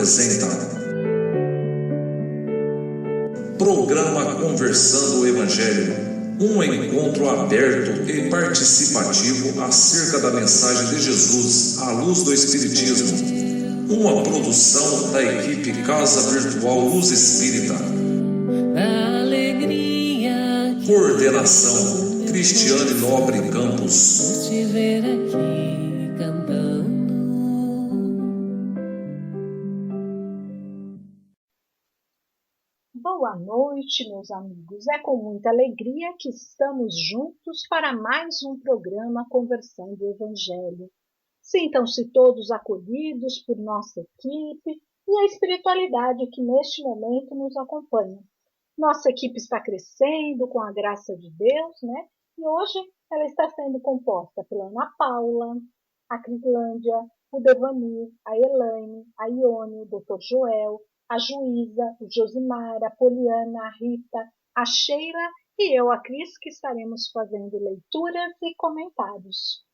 apresenta Programa Conversando o Evangelho, um encontro aberto e participativo acerca da mensagem de Jesus à luz do Espiritismo, uma produção da equipe Casa Virtual Luz Espírita. Coordenação Cristiane Nobre Campos. Boa noite, meus amigos. É com muita alegria que estamos juntos para mais um programa Conversando o Evangelho. Sintam-se todos acolhidos por nossa equipe e a espiritualidade que neste momento nos acompanha. Nossa equipe está crescendo com a graça de Deus, né? E hoje ela está sendo composta pela Ana Paula, a Crislândia, o Devani, a Elaine, a Ione, o Dr. Joel, a Juísa, o Josimar, a Poliana, a Rita, a Sheila e eu, a Cris, que estaremos fazendo leituras e comentários.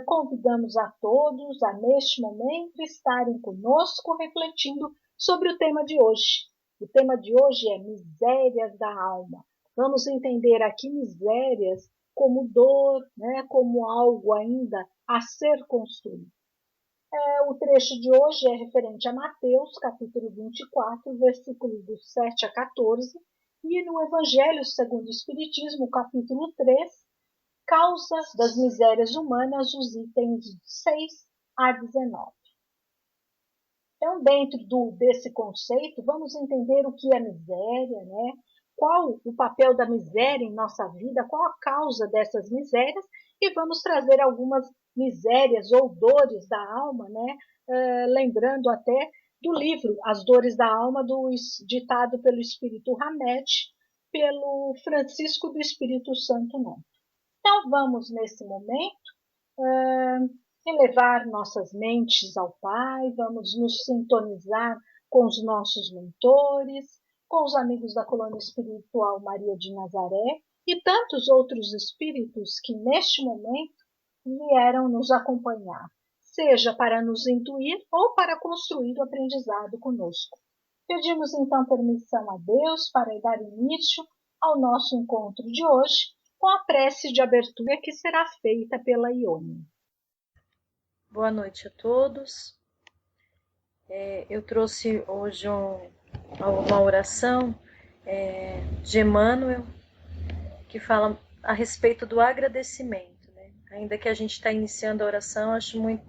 Convidamos a todos a, neste momento, estarem conosco refletindo sobre o tema de hoje. O tema de hoje é misérias da alma. Vamos entender aqui misérias como dor, né, como algo ainda a ser construído. O trecho de hoje é referente a Mateus, capítulo 24, versículos do 7 a 14, e no Evangelho segundo o Espiritismo, capítulo 3, Causas das Misérias Humanas, os itens 6 a 19. Então, dentro desse conceito, vamos entender o que é miséria, né? Qual o papel da miséria em nossa vida, qual a causa dessas misérias, e vamos trazer algumas misérias ou dores da alma, né? Lembrando até do livro As Dores da Alma, ditado pelo Espírito Hamed, pelo Francisco do Espírito Santo Nome. Então, vamos, nesse momento, elevar nossas mentes ao Pai, vamos nos sintonizar com os nossos mentores, com os amigos da colônia espiritual Maria de Nazaré e tantos outros espíritos que, neste momento, vieram nos acompanhar, seja para nos intuir ou para construir o aprendizado conosco. Pedimos, então, permissão a Deus para dar início ao nosso encontro de hoje, com a prece de abertura que será feita pela Ione. Boa noite a todos. Eu trouxe hoje uma oração de Emmanuel, que fala a respeito do agradecimento, né? Ainda que a gente está iniciando a oração, acho muito,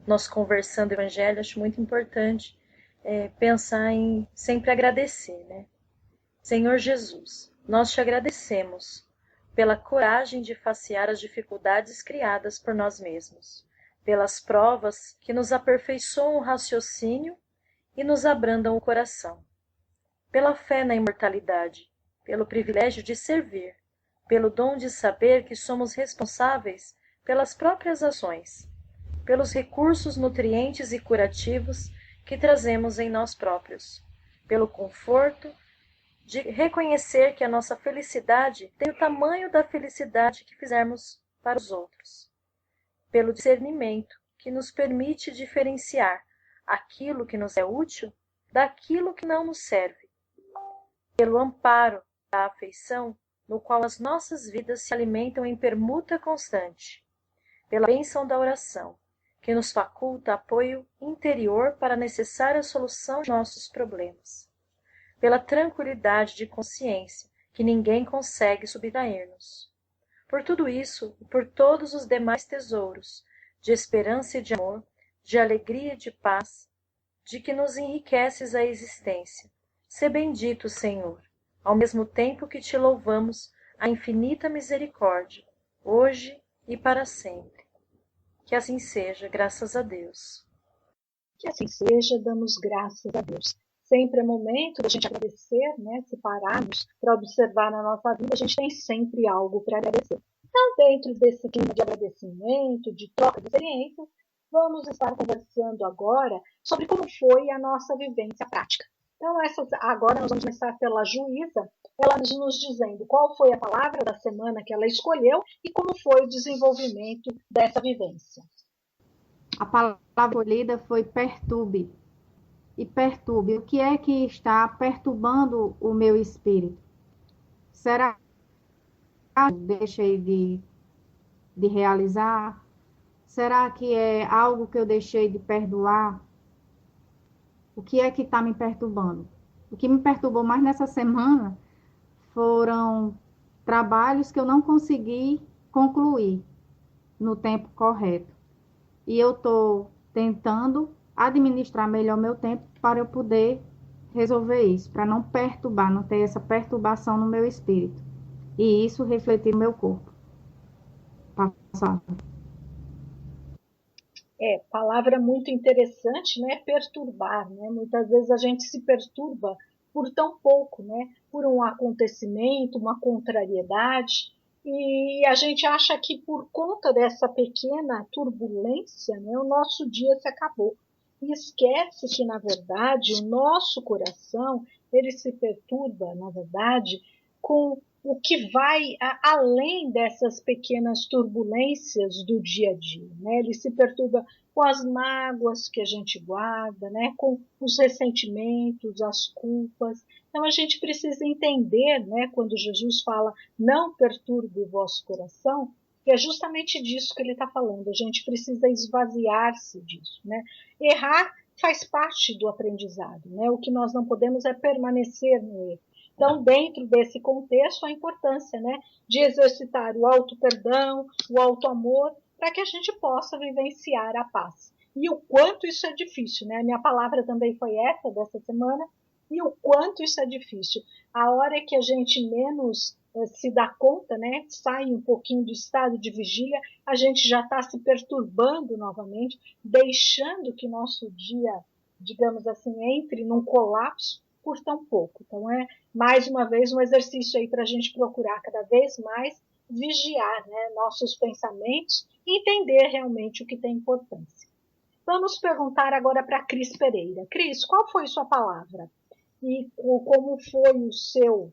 nosso Conversando o Evangelho, acho muito importante pensar em sempre agradecer, né? Senhor Jesus, nós te agradecemos pela coragem de facear as dificuldades criadas por nós mesmos, pelas provas que nos aperfeiçoam o raciocínio e nos abrandam o coração, pela fé na imortalidade, pelo privilégio de servir, pelo dom de saber que somos responsáveis pelas próprias ações, pelos recursos nutrientes e curativos que trazemos em nós próprios, pelo conforto de reconhecer que a nossa felicidade tem o tamanho da felicidade que fizermos para os outros, pelo discernimento que nos permite diferenciar aquilo que nos é útil daquilo que não nos serve, pelo amparo da afeição no qual as nossas vidas se alimentam em permuta constante, pela bênção da oração, que nos faculta apoio interior para a necessária solução de nossos problemas, pela tranquilidade de consciência que ninguém consegue subtrair-nos. Por tudo isso e por todos os demais tesouros de esperança e de amor, de alegria e de paz, de que nos enriqueces a existência, sê bendito, Senhor, ao mesmo tempo que te louvamos a infinita misericórdia, hoje e para sempre. Que assim seja, graças a Deus. Que assim seja, damos graças a Deus. Sempre é momento da gente agradecer, né? Se pararmos para observar na nossa vida, a gente tem sempre algo para agradecer. Então, dentro desse clima de agradecimento, de troca de experiências, vamos estar conversando agora sobre como foi a nossa vivência prática. Então, agora nós vamos começar pela Juísa, ela nos dizendo qual foi a palavra da semana que ela escolheu e como foi o desenvolvimento dessa vivência. A palavra escolhida foi perturbe. e perturbe? O que é que está perturbando o meu espírito? Será que eu deixei de realizar? Será que é algo que eu deixei de perdoar? O que é que está me perturbando? O que me perturbou mais nessa semana foram trabalhos que eu não consegui concluir no tempo correto. E eu estou tentando administrar melhor meu tempo para eu poder resolver isso, para não perturbar, não ter essa perturbação no meu espírito. E isso refletir no meu corpo. Passar. Palavra muito interessante, né? Perturbar, né? Muitas vezes a gente se perturba por tão pouco, né? Por um acontecimento, uma contrariedade, e a gente acha que por conta dessa pequena turbulência, né, o nosso dia se acabou. E esquece que, na verdade, o nosso coração, ele se perturba, na verdade, com o que vai além dessas pequenas turbulências do dia a dia, né? Ele se perturba com as mágoas que a gente guarda, né? Com os ressentimentos, as culpas. Então a gente precisa entender, né? Quando Jesus fala não perturbe o vosso coração, que é justamente disso que ele está falando. A gente precisa esvaziar-se disso, né? Errar faz parte do aprendizado, né? O que nós não podemos é permanecer no erro. Então, dentro desse contexto, a importância, né, de exercitar o auto-perdão, o auto-amor, para que a gente possa vivenciar a paz. E o quanto isso é difícil, né? A minha palavra também foi essa dessa semana, e o quanto isso é difícil. A hora que a gente menos se dá conta, né, sai um pouquinho do estado de vigília, a gente já está se perturbando novamente, deixando que nosso dia, digamos assim, entre num colapso por tão pouco. Então é, mais uma vez, um exercício aí para a gente procurar cada vez mais vigiar, né, nossos pensamentos e entender realmente o que tem importância. Vamos perguntar agora para a Cris Pereira. Cris, qual foi sua palavra? E como foi o seu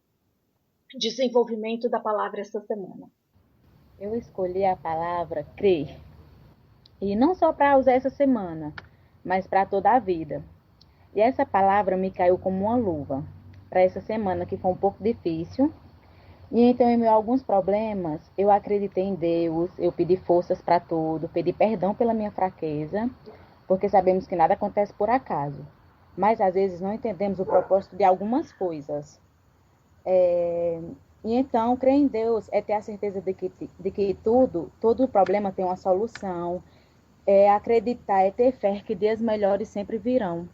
desenvolvimento da palavra esta semana? Eu escolhi a palavra crer. E não só para usar essa semana, mas para toda a vida. E essa palavra me caiu como uma luva para essa semana que foi um pouco difícil. E então, em meio a alguns problemas, eu acreditei em Deus, eu pedi forças para tudo, pedi perdão pela minha fraqueza, porque sabemos que nada acontece por acaso. Mas às vezes não entendemos o propósito de algumas coisas. E então, crer em Deus é ter a certeza de que todo problema tem uma solução, é acreditar, é ter fé que dias melhores sempre virão.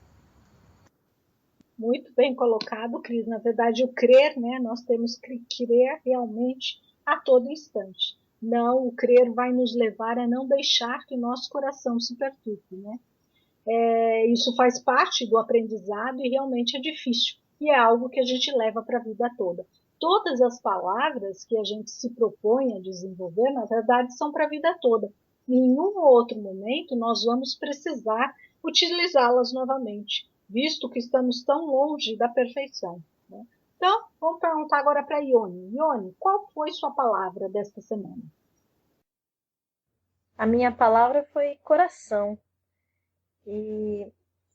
Muito bem colocado, Cris. Na verdade, o crer, né, nós temos que crer realmente a todo instante. Não, o crer vai nos levar a não deixar que o nosso coração se perturbe, né? Isso faz parte do aprendizado e realmente é difícil. E é algo que a gente leva para a vida toda. Todas as palavras que a gente se propõe a desenvolver, na verdade, são para a vida toda. E em um ou outro momento, nós vamos precisar utilizá-las novamente, visto que estamos tão longe da perfeição, né? Então, vamos perguntar agora para a Ione. Ione, qual foi sua palavra desta semana? A minha palavra foi coração. E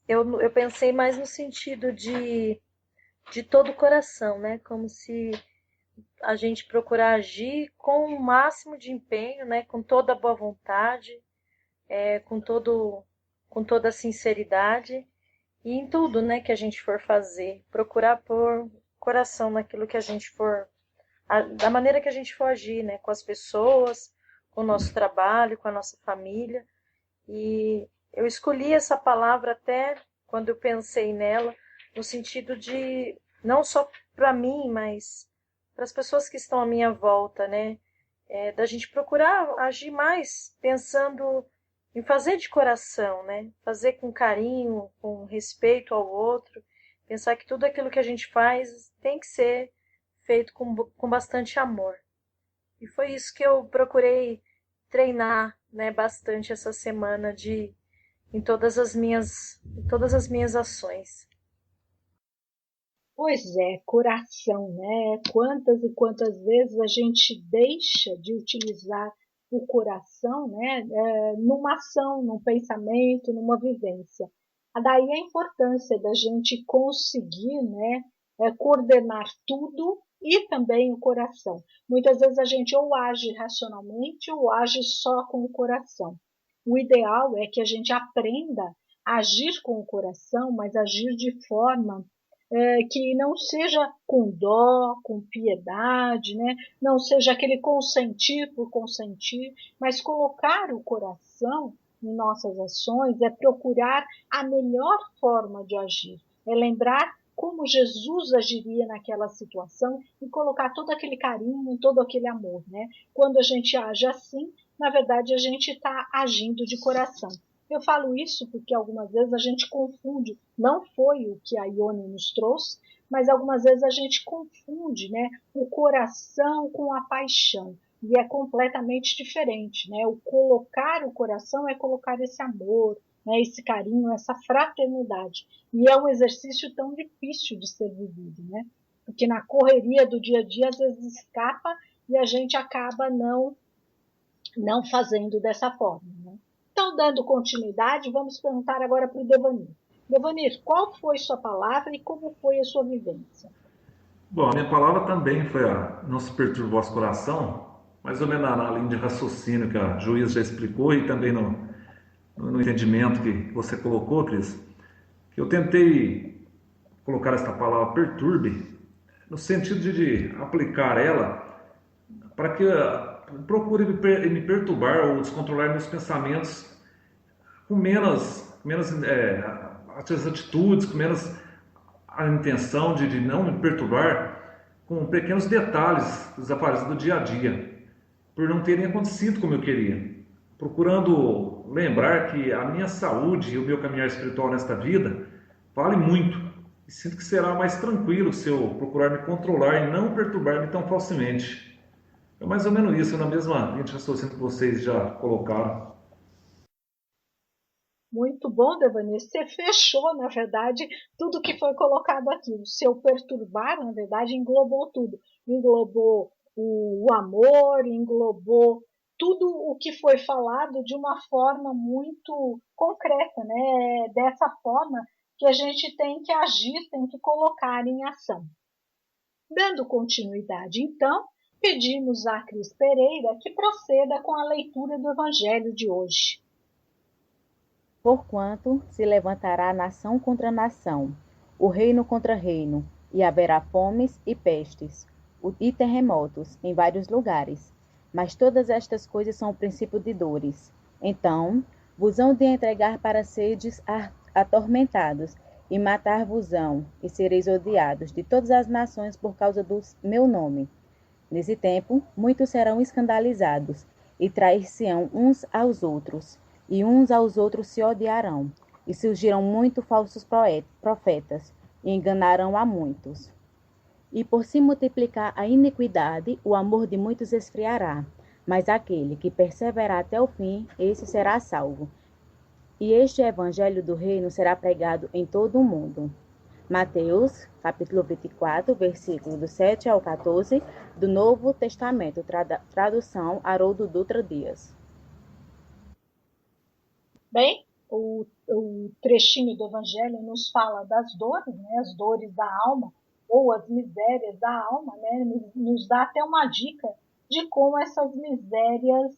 eu pensei mais no sentido de todo o coração, né? Como se a gente procurar agir com o máximo de empenho, né? Com toda a boa vontade, com toda a sinceridade e em tudo, né? Que a gente for fazer, procurar pôr coração naquilo que a gente for, da maneira que a gente for agir, né? Com as pessoas, com o nosso trabalho, com a nossa família. E eu escolhi essa palavra até quando eu pensei nela, no sentido de não só para mim, mas para as pessoas que estão à minha volta, né? Da gente procurar agir mais pensando em fazer de coração, né? Fazer com carinho, com respeito ao outro, pensar que tudo aquilo que a gente faz tem que ser feito com bastante amor. E foi isso que eu procurei treinar, né, bastante essa semana em todas as minhas ações. Pois é, coração, né? Quantas e quantas vezes a gente deixa de utilizar o coração, né? Numa ação, num pensamento, numa vivência. Daí a importância da gente conseguir, né, coordenar tudo e também o coração. Muitas vezes a gente ou age racionalmente ou age só com o coração. O ideal é que a gente aprenda a agir com o coração, mas agir de forma que não seja com dó, com piedade, né? Não seja aquele consentir por consentir, mas colocar o coração em nossas ações é procurar a melhor forma de agir, é lembrar como Jesus agiria naquela situação e colocar todo aquele carinho, todo aquele amor, né? Quando a gente age assim, na verdade a gente está agindo de coração. Eu falo isso porque algumas vezes a gente confunde, não foi o que a Ione nos trouxe, mas algumas vezes a gente confunde, né, o coração com a paixão. E é completamente diferente, né? O colocar o coração é colocar esse amor, né, esse carinho, essa fraternidade. E é um exercício tão difícil de ser vivido, né? Porque na correria do dia a dia às vezes escapa e a gente acaba não fazendo dessa forma, né? Então, dando continuidade, vamos perguntar agora para o Devanir. Devanir, qual foi sua palavra e como foi a sua vivência? Bom, a minha palavra também foi não se perturbe o vosso coração, mais ou menos na linha de raciocínio que a Juíza já explicou e também no entendimento que você colocou, Cris, que eu tentei colocar esta palavra perturbe no sentido de aplicar ela para que procure me perturbar ou descontrolar meus pensamentos com menos as atitudes, com menos a intenção de não me perturbar com pequenos detalhes dos aparelhos do dia a dia, por não terem acontecido como eu queria, procurando lembrar que a minha saúde e o meu caminhar espiritual nesta vida vale muito, e sinto que será mais tranquilo se eu procurar me controlar e não perturbar-me tão facilmente. É mais ou menos isso, na mesma linha de raciocínio que vocês já colocaram. Muito bom, Devanir. Você fechou, na verdade, tudo que foi colocado aqui. O seu perturbar, na verdade, englobou tudo. Englobou o amor, englobou tudo o que foi falado de uma forma muito concreta, né? Dessa forma que a gente tem que agir, tem que colocar em ação. Dando continuidade, então, pedimos a Cris Pereira que proceda com a leitura do Evangelho de hoje. Porquanto se levantará nação contra nação, o reino contra reino, e haverá fomes e pestes, e terremotos em vários lugares. Mas todas estas coisas são o princípio de dores. Então vos hão de entregar para seres atormentados, e matar-vos-ão, e sereis odiados de todas as nações por causa do meu nome. Nesse tempo, muitos serão escandalizados, e trair-se-ão uns aos outros, e uns aos outros se odiarão, e surgirão muitos falsos profetas, e enganarão a muitos. E por se multiplicar a iniquidade, o amor de muitos esfriará, mas aquele que perseverar até o fim, esse será salvo. E este evangelho do reino será pregado em todo o mundo. Mateus, capítulo 24, versículos do 7 ao 14, do Novo Testamento, tradução Haroldo Dutra Dias. Bem, o trechinho do Evangelho nos fala das dores, né, as dores da alma, ou as misérias da alma, né, nos dá até uma dica de como essas misérias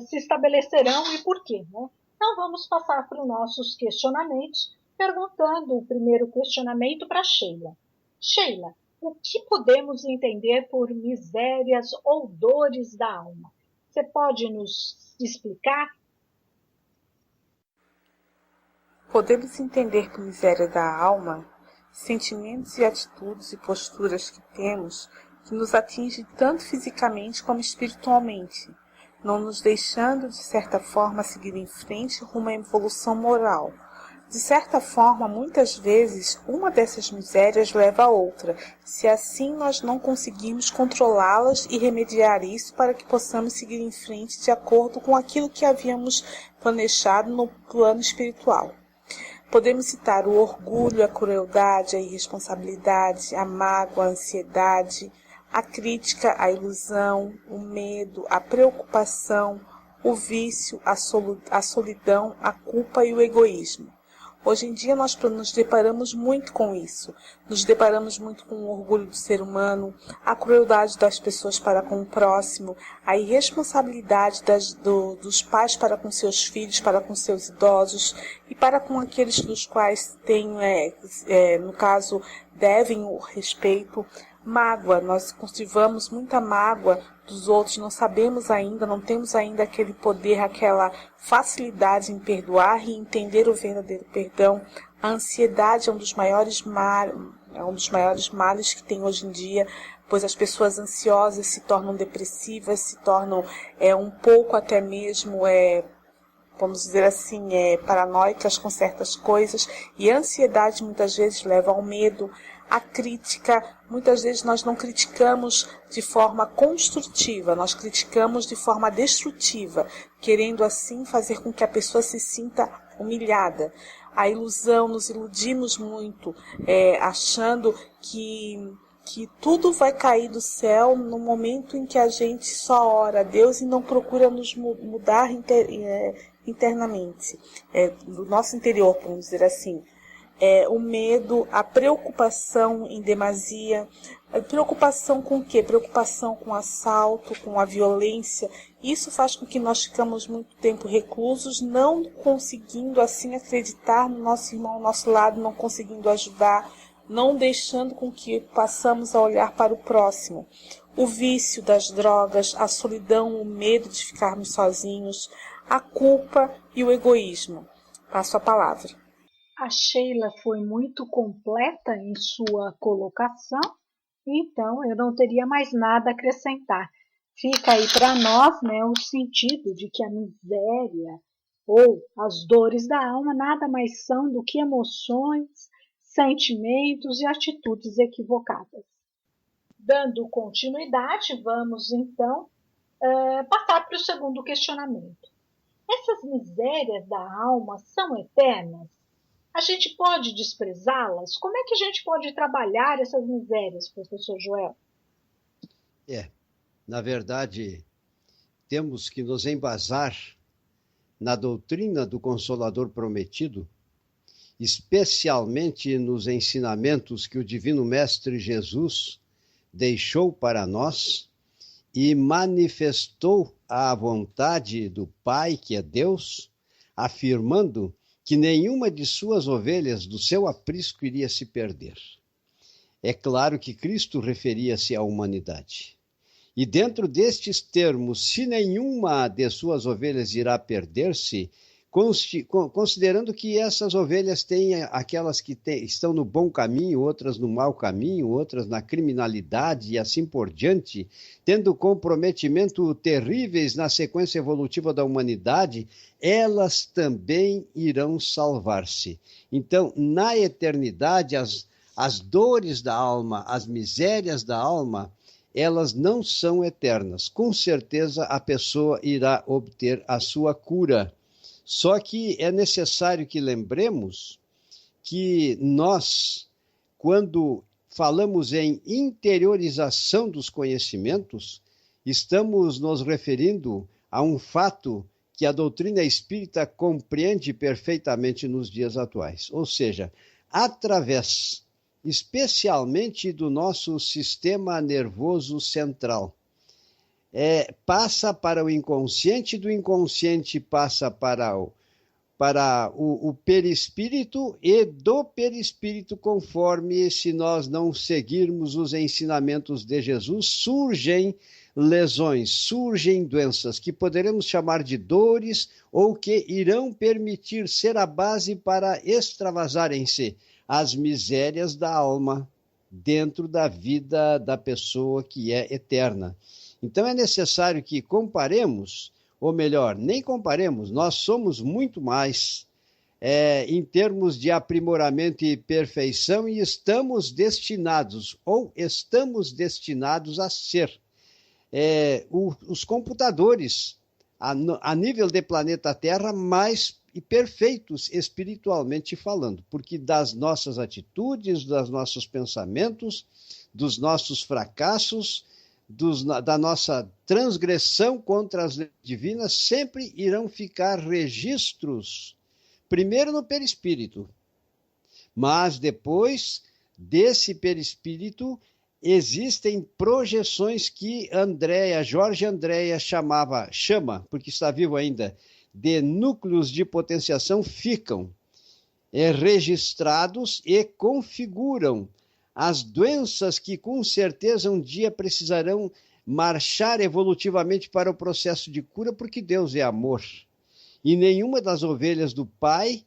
se estabelecerão e por quê. Né? Então vamos passar para os nossos questionamentos, perguntando o primeiro questionamento para Sheila. Sheila, o que podemos entender por misérias ou dores da alma? Você pode nos explicar? Podemos entender por miséria da alma sentimentos e atitudes e posturas que temos que nos atingem tanto fisicamente como espiritualmente, não nos deixando, de certa forma, seguir em frente rumo à evolução moral. De certa forma, muitas vezes, uma dessas misérias leva a outra, se assim nós não conseguirmos controlá-las e remediar isso para que possamos seguir em frente de acordo com aquilo que havíamos planejado no plano espiritual. Podemos citar o orgulho, a crueldade, a irresponsabilidade, a mágoa, a ansiedade, a crítica, a ilusão, o medo, a preocupação, o vício, a solidão, a culpa e o egoísmo. Hoje em dia nós nos deparamos muito com isso. Nos deparamos muito com o orgulho do ser humano, a crueldade das pessoas para com o próximo, a irresponsabilidade dos pais para com seus filhos, para com seus idosos e para com aqueles dos quais têm, no caso, devem o respeito. Mágoa, nós cultivamos muita mágoa dos outros, não sabemos ainda, não temos ainda aquele poder, aquela facilidade em perdoar e entender o verdadeiro perdão. A ansiedade é um dos maiores males que tem hoje em dia, pois as pessoas ansiosas se tornam depressivas, se tornam um pouco até mesmo, vamos dizer assim, paranoicas com certas coisas, e a ansiedade muitas vezes leva ao medo, a crítica. Muitas vezes nós não criticamos de forma construtiva, nós criticamos de forma destrutiva, querendo assim fazer com que a pessoa se sinta humilhada. A ilusão, nos iludimos muito, achando que tudo vai cair do céu no momento em que a gente só ora a Deus e não procura nos mudar internamente, do nosso interior, vamos dizer assim. O medo, a preocupação em demasia. Preocupação com o quê? Preocupação com o assalto, com a violência. Isso faz com que nós ficamos muito tempo reclusos, não conseguindo assim acreditar no nosso irmão ao nosso lado, não conseguindo ajudar, não deixando com que passamos a olhar para o próximo. O vício das drogas, a solidão, o medo de ficarmos sozinhos, a culpa e o egoísmo. Passo a palavra. A Sheila foi muito completa em sua colocação, então eu não teria mais nada a acrescentar. Fica aí para nós, o sentido de que a miséria ou as dores da alma nada mais são do que emoções, sentimentos e atitudes equivocadas. Dando continuidade, vamos então passar para o segundo questionamento. Essas misérias da alma são eternas? A gente pode desprezá-las? Como é que a gente pode trabalhar essas misérias, professor Joel? Na verdade, temos que nos embasar na doutrina do Consolador Prometido, especialmente nos ensinamentos que o Divino Mestre Jesus deixou para nós e manifestou a vontade do Pai, que é Deus, afirmando que nenhuma de suas ovelhas do seu aprisco iria se perder. É claro que Cristo referia-se à humanidade. E dentro destes termos, se nenhuma de suas ovelhas irá perder-se, considerando que essas ovelhas têm aquelas que estão no bom caminho, outras no mau caminho, outras na criminalidade e assim por diante, tendo comprometimento terríveis na sequência evolutiva da humanidade, elas também irão salvar-se. Então, na eternidade, as dores da alma, as misérias da alma, elas não são eternas. Com certeza a pessoa irá obter a sua cura. Só que é necessário que lembremos que nós, quando falamos em interiorização dos conhecimentos, estamos nos referindo a um fato que a doutrina espírita compreende perfeitamente nos dias atuais. Ou seja, através, especialmente do nosso sistema nervoso central, passa para o inconsciente, do inconsciente passa para o perispírito e do perispírito, conforme se nós não seguirmos os ensinamentos de Jesus, surgem lesões, surgem doenças que poderemos chamar de dores ou que irão permitir ser a base para extravasarem-se as misérias da alma dentro da vida da pessoa que é eterna. Então é necessário que comparemos, ou melhor, nem comparemos, nós somos muito mais em termos de aprimoramento e perfeição e estamos destinados a ser os computadores a nível de planeta Terra mais perfeitos espiritualmente falando, porque das nossas atitudes, dos nossos pensamentos, dos nossos fracassos, da nossa transgressão contra as leis divinas, sempre irão ficar registros primeiro no perispírito, mas depois desse perispírito existem projeções que Jorge Andréa chama, porque está vivo ainda, de núcleos de potenciação, ficam registrados e configuram as doenças que com certeza um dia precisarão marchar evolutivamente para o processo de cura, porque Deus é amor. E nenhuma das ovelhas do Pai,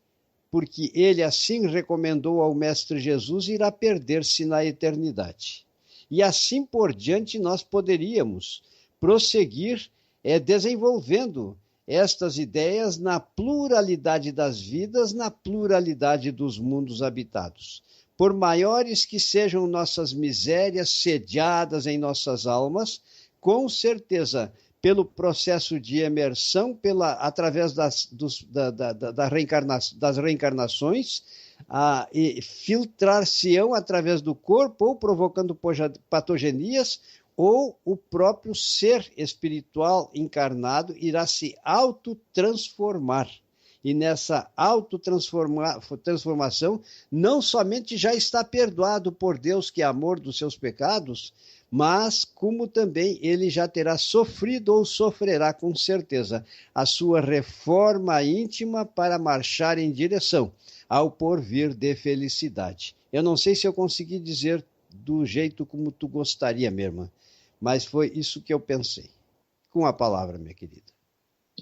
porque ele assim recomendou ao Mestre Jesus, irá perder-se na eternidade. E assim por diante nós poderíamos prosseguir desenvolvendo estas ideias na pluralidade das vidas, na pluralidade dos mundos habitados. Por maiores que sejam nossas misérias sediadas em nossas almas, com certeza, pelo processo de emersão, através das reencarnações, e filtrar-se-ão através do corpo, ou provocando patogenias, ou o próprio ser espiritual encarnado irá se autotransformar. E nessa autotransformação, não somente já está perdoado por Deus, que é amor dos seus pecados, mas como também ele já terá sofrido ou sofrerá com certeza a sua reforma íntima para marchar em direção ao porvir de felicidade. Eu não sei se eu consegui dizer do jeito como tu gostaria, minha irmã, mas foi isso que eu pensei. Com a palavra, minha querida.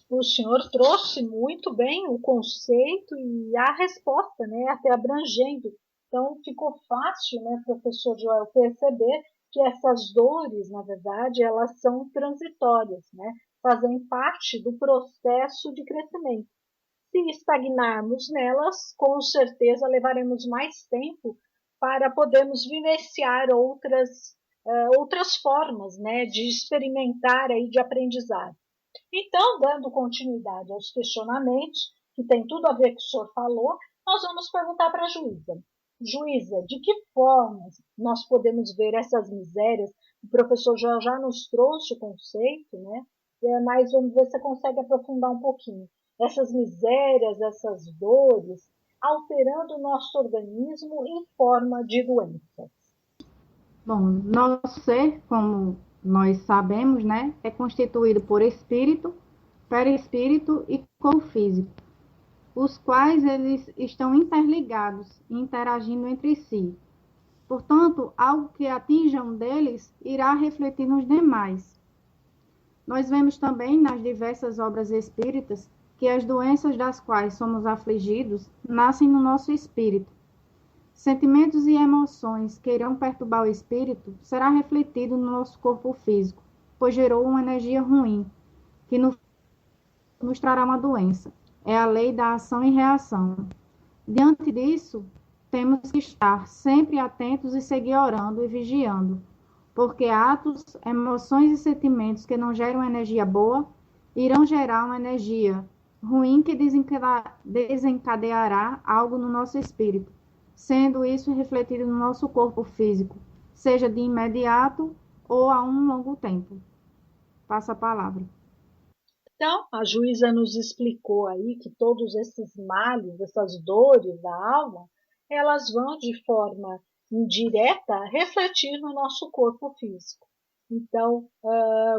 O senhor trouxe muito bem o conceito e a resposta, né, até abrangendo. Então, ficou fácil, né, professor Joel, perceber que essas dores, na verdade, elas são transitórias, né, fazem parte do processo de crescimento. Se estagnarmos nelas, com certeza levaremos mais tempo para podermos vivenciar outras formas, né, de experimentar aí, de aprendizado. Então, dando continuidade aos questionamentos, que tem tudo a ver com o que o senhor falou, nós vamos perguntar para a juíza. Juíza, de que forma nós podemos ver essas misérias? O professor já nos trouxe o conceito, né? Mas vamos ver se você consegue aprofundar um pouquinho. Essas misérias, essas dores, alterando o nosso organismo em forma de doenças. Bom, nosso ser, como nós sabemos, né, é constituído por espírito, perispírito e corpo físico, os quais eles estão interligados e interagindo entre si. Portanto, algo que atinja um deles irá refletir nos demais. Nós vemos também nas diversas obras espíritas que as doenças das quais somos afligidos nascem no nosso espírito. Sentimentos e emoções que irão perturbar o espírito será refletido no nosso corpo físico, pois gerou uma energia ruim, que nos trará uma doença. É a lei da ação e reação. Diante disso, temos que estar sempre atentos e seguir orando e vigiando, porque atos, emoções e sentimentos que não geram energia boa, irão gerar uma energia ruim que desencadeará algo no nosso espírito, sendo isso refletido no nosso corpo físico, seja de imediato ou a um longo tempo. Passa a palavra. Então, a juíza nos explicou aí que todos esses males, essas dores da alma, elas vão de forma indireta refletir no nosso corpo físico. Então,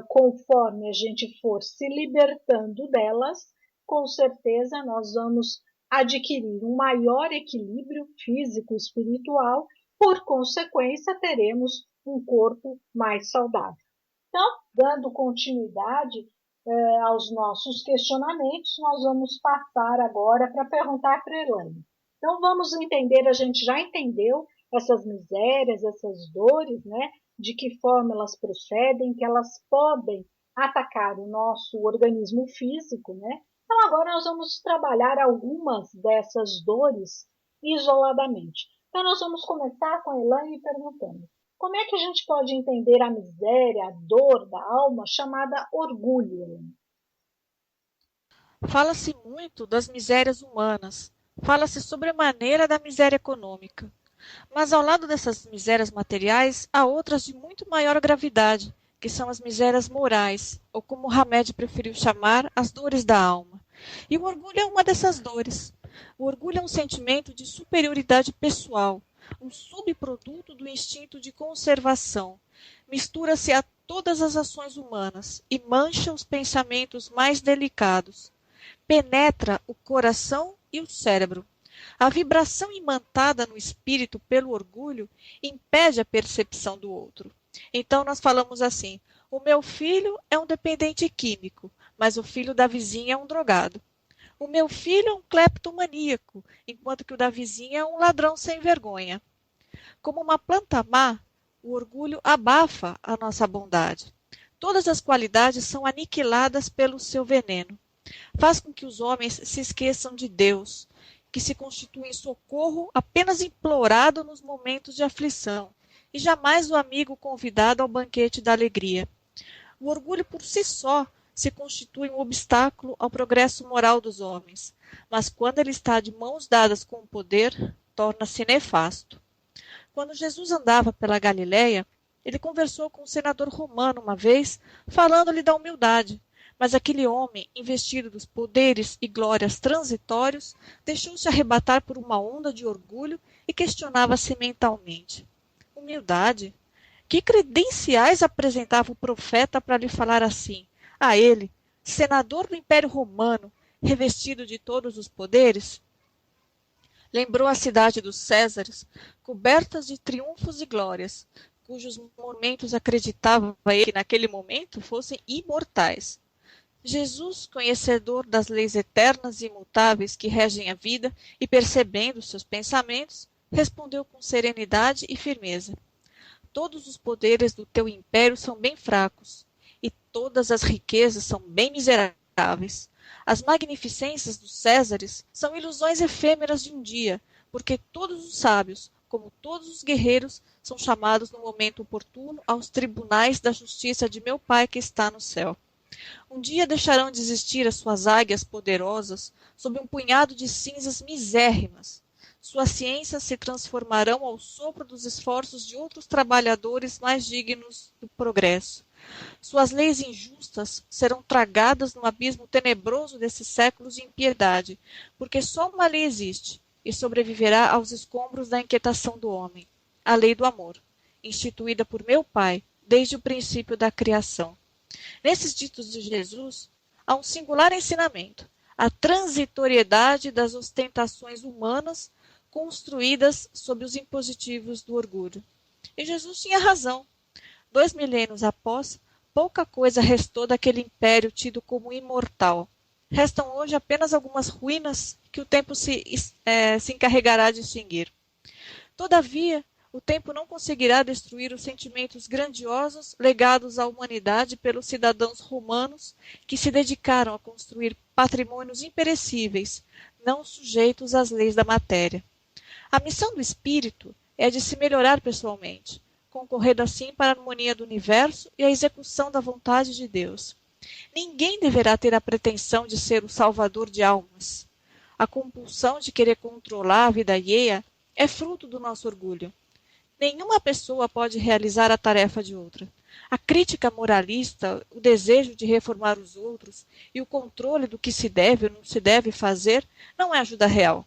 conforme a gente for se libertando delas, com certeza nós vamos adquirir um maior equilíbrio físico e espiritual, por consequência teremos um corpo mais saudável. Então, dando continuidade aos nossos questionamentos, nós vamos passar agora para perguntar para a Elaine. Então, vamos entender, a gente já entendeu essas misérias, essas dores, né? De que forma elas procedem, que elas podem atacar o nosso organismo físico, né? Então, agora nós vamos trabalhar algumas dessas dores isoladamente. Então, nós vamos começar com a Elaine perguntando: como é que a gente pode entender a miséria, a dor da alma, chamada orgulho, Elaine? Fala-se muito das misérias humanas, fala-se sobremaneira da miséria econômica. Mas ao lado dessas misérias materiais, há outras de muito maior gravidade, que são as misérias morais, ou como Hamed preferiu chamar, as dores da alma. E o orgulho é uma dessas dores. O orgulho é um sentimento de superioridade pessoal, um subproduto do instinto de conservação. Mistura-se a todas as ações humanas e mancha os pensamentos mais delicados. Penetra o coração e o cérebro. A vibração imantada no espírito pelo orgulho impede a percepção do outro. Então nós falamos assim: o meu filho é um dependente químico, mas o filho da vizinha é um drogado. O meu filho é um cleptomaníaco, enquanto que o da vizinha é um ladrão sem vergonha. Como uma planta má, o orgulho abafa a nossa bondade. Todas as qualidades são aniquiladas pelo seu veneno. Faz com que os homens se esqueçam de Deus, que se constitui em socorro apenas implorado nos momentos de aflição, e jamais o amigo convidado ao banquete da alegria. O orgulho por si só se constitui um obstáculo ao progresso moral dos homens, mas quando ele está de mãos dadas com o poder, torna-se nefasto. Quando Jesus andava pela Galiléia, ele conversou com um senador romano uma vez, falando-lhe da humildade. Mas aquele homem, investido dos poderes e glórias transitórios, deixou-se arrebatar por uma onda de orgulho e questionava-se mentalmente: humildade? Que credenciais apresentava o profeta para lhe falar assim, a ele, senador do Império Romano, revestido de todos os poderes? Lembrou a cidade dos Césares, cobertas de triunfos e glórias, cujos monumentos acreditava ele que naquele momento fossem imortais. Jesus, conhecedor das leis eternas e imutáveis que regem a vida e percebendo seus pensamentos, respondeu com serenidade e firmeza: todos os poderes do teu império são bem fracos, e todas as riquezas são bem miseráveis. As magnificências dos Césares são ilusões efêmeras de um dia, porque todos os sábios, como todos os guerreiros, são chamados no momento oportuno aos tribunais da justiça de meu Pai que está no céu. Um dia deixarão de existir as suas águias poderosas sob um punhado de cinzas misérrimas. Suas ciências se transformarão ao sopro dos esforços de outros trabalhadores mais dignos do progresso. Suas leis injustas serão tragadas no abismo tenebroso desses séculos de impiedade, porque só uma lei existe e sobreviverá aos escombros da inquietação do homem: a lei do amor, instituída por meu Pai desde o princípio da criação. Nesses ditos de Jesus, há um singular ensinamento: a transitoriedade das ostentações humanas construídas sob os impositivos do orgulho. E Jesus tinha razão. 2 milênios após, pouca coisa restou daquele império tido como imortal. Restam hoje apenas algumas ruínas que o tempo se encarregará de extinguir. Todavia, o tempo não conseguirá destruir os sentimentos grandiosos legados à humanidade pelos cidadãos romanos que se dedicaram a construir patrimônios imperecíveis, não sujeitos às leis da matéria. A missão do espírito é a de se melhorar pessoalmente, concorrendo assim para a harmonia do universo e a execução da vontade de Deus. Ninguém deverá ter a pretensão de ser o salvador de almas. A compulsão de querer controlar a vida alheia é fruto do nosso orgulho. Nenhuma pessoa pode realizar a tarefa de outra. A crítica moralista, o desejo de reformar os outros e o controle do que se deve ou não se deve fazer não é ajuda real.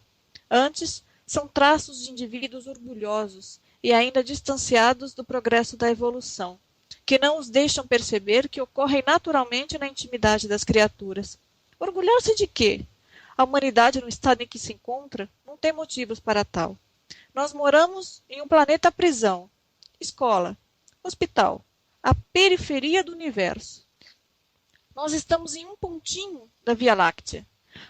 Antes, são traços de indivíduos orgulhosos e ainda distanciados do progresso da evolução, que não os deixam perceber que ocorrem naturalmente na intimidade das criaturas. Orgulhar-se de quê? A humanidade, no estado em que se encontra, não tem motivos para tal. Nós moramos em um planeta prisão, escola, hospital, a periferia do universo. Nós estamos em um pontinho da Via Láctea.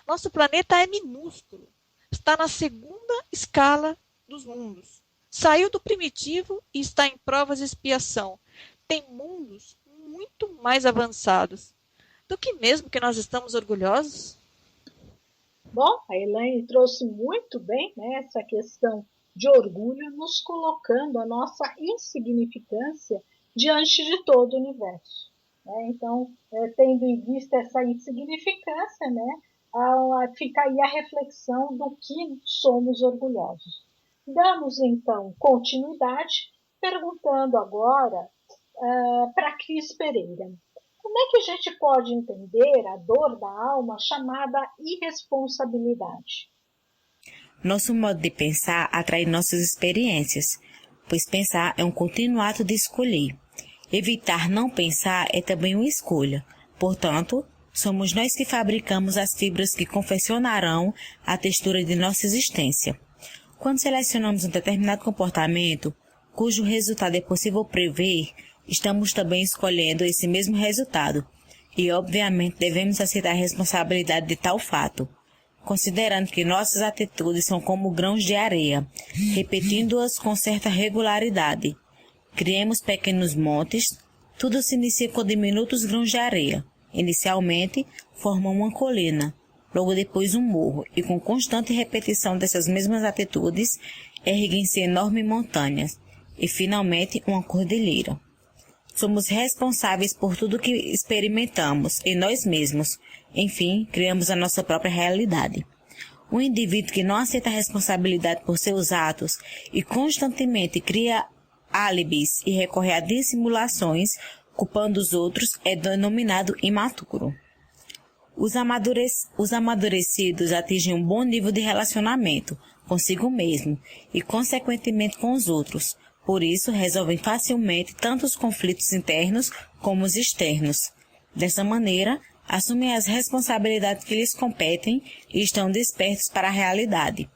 Nosso planeta é minúsculo, está na segunda escala dos mundos. Saiu do primitivo e está em provas de expiação. Tem mundos muito mais avançados. Do que mesmo que nós estamos orgulhosos? Bom, a Elaine trouxe muito bem, né, essa questão de orgulho, nos colocando a nossa insignificância diante de todo o universo. Né? Então, tendo em vista essa insignificância, né, fica aí a reflexão do que somos orgulhosos. Damos, então, continuidade, perguntando agora para Cris Pereira. Como é que a gente pode entender a dor da alma chamada irresponsabilidade? Nosso modo de pensar atrai nossas experiências, pois pensar é um contínuo ato de escolher. Evitar não pensar é também uma escolha. Portanto, somos nós que fabricamos as fibras que confeccionarão a textura de nossa existência. Quando selecionamos um determinado comportamento, cujo resultado é possível prever, estamos também escolhendo esse mesmo resultado. E, obviamente, devemos aceitar a responsabilidade de tal fato, considerando que nossas atitudes são como grãos de areia, repetindo-as com certa regularidade. Criemos pequenos montes, tudo se inicia com diminutos grãos de areia. Inicialmente, formam uma colina, logo depois um morro, e com constante repetição dessas mesmas atitudes, erguem-se enormes montanhas, e finalmente uma cordilheira. Somos responsáveis por tudo que experimentamos em nós mesmos. Enfim, criamos a nossa própria realidade. Um indivíduo que não aceita a responsabilidade por seus atos e constantemente cria álibis e recorre a dissimulações, culpando os outros, é denominado imaturo. Os amadurecidos atingem um bom nível de relacionamento consigo mesmo e, consequentemente, com os outros. Por isso, resolvem facilmente tanto os conflitos internos como os externos. Dessa maneira, assumem as responsabilidades que lhes competem e estão despertos para a realidade.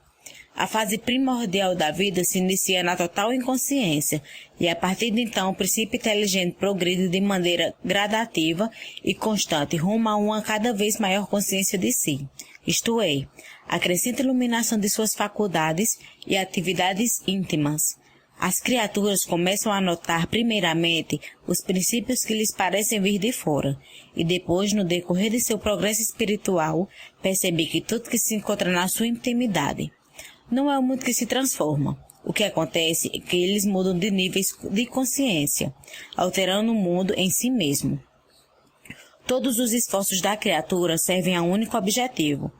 A fase primordial da vida se inicia na total inconsciência e, a partir de então, o princípio inteligente progride de maneira gradativa e constante rumo a uma cada vez maior consciência de si, isto é, a crescente iluminação de suas faculdades e atividades íntimas. As criaturas começam a notar primeiramente os princípios que lhes parecem vir de fora, e depois, no decorrer de seu progresso espiritual, perceber que tudo que se encontra na sua intimidade. Não é o mundo que se transforma. O que acontece é que eles mudam de níveis de consciência, alterando o mundo em si mesmo. Todos os esforços da criatura servem a um único objetivo: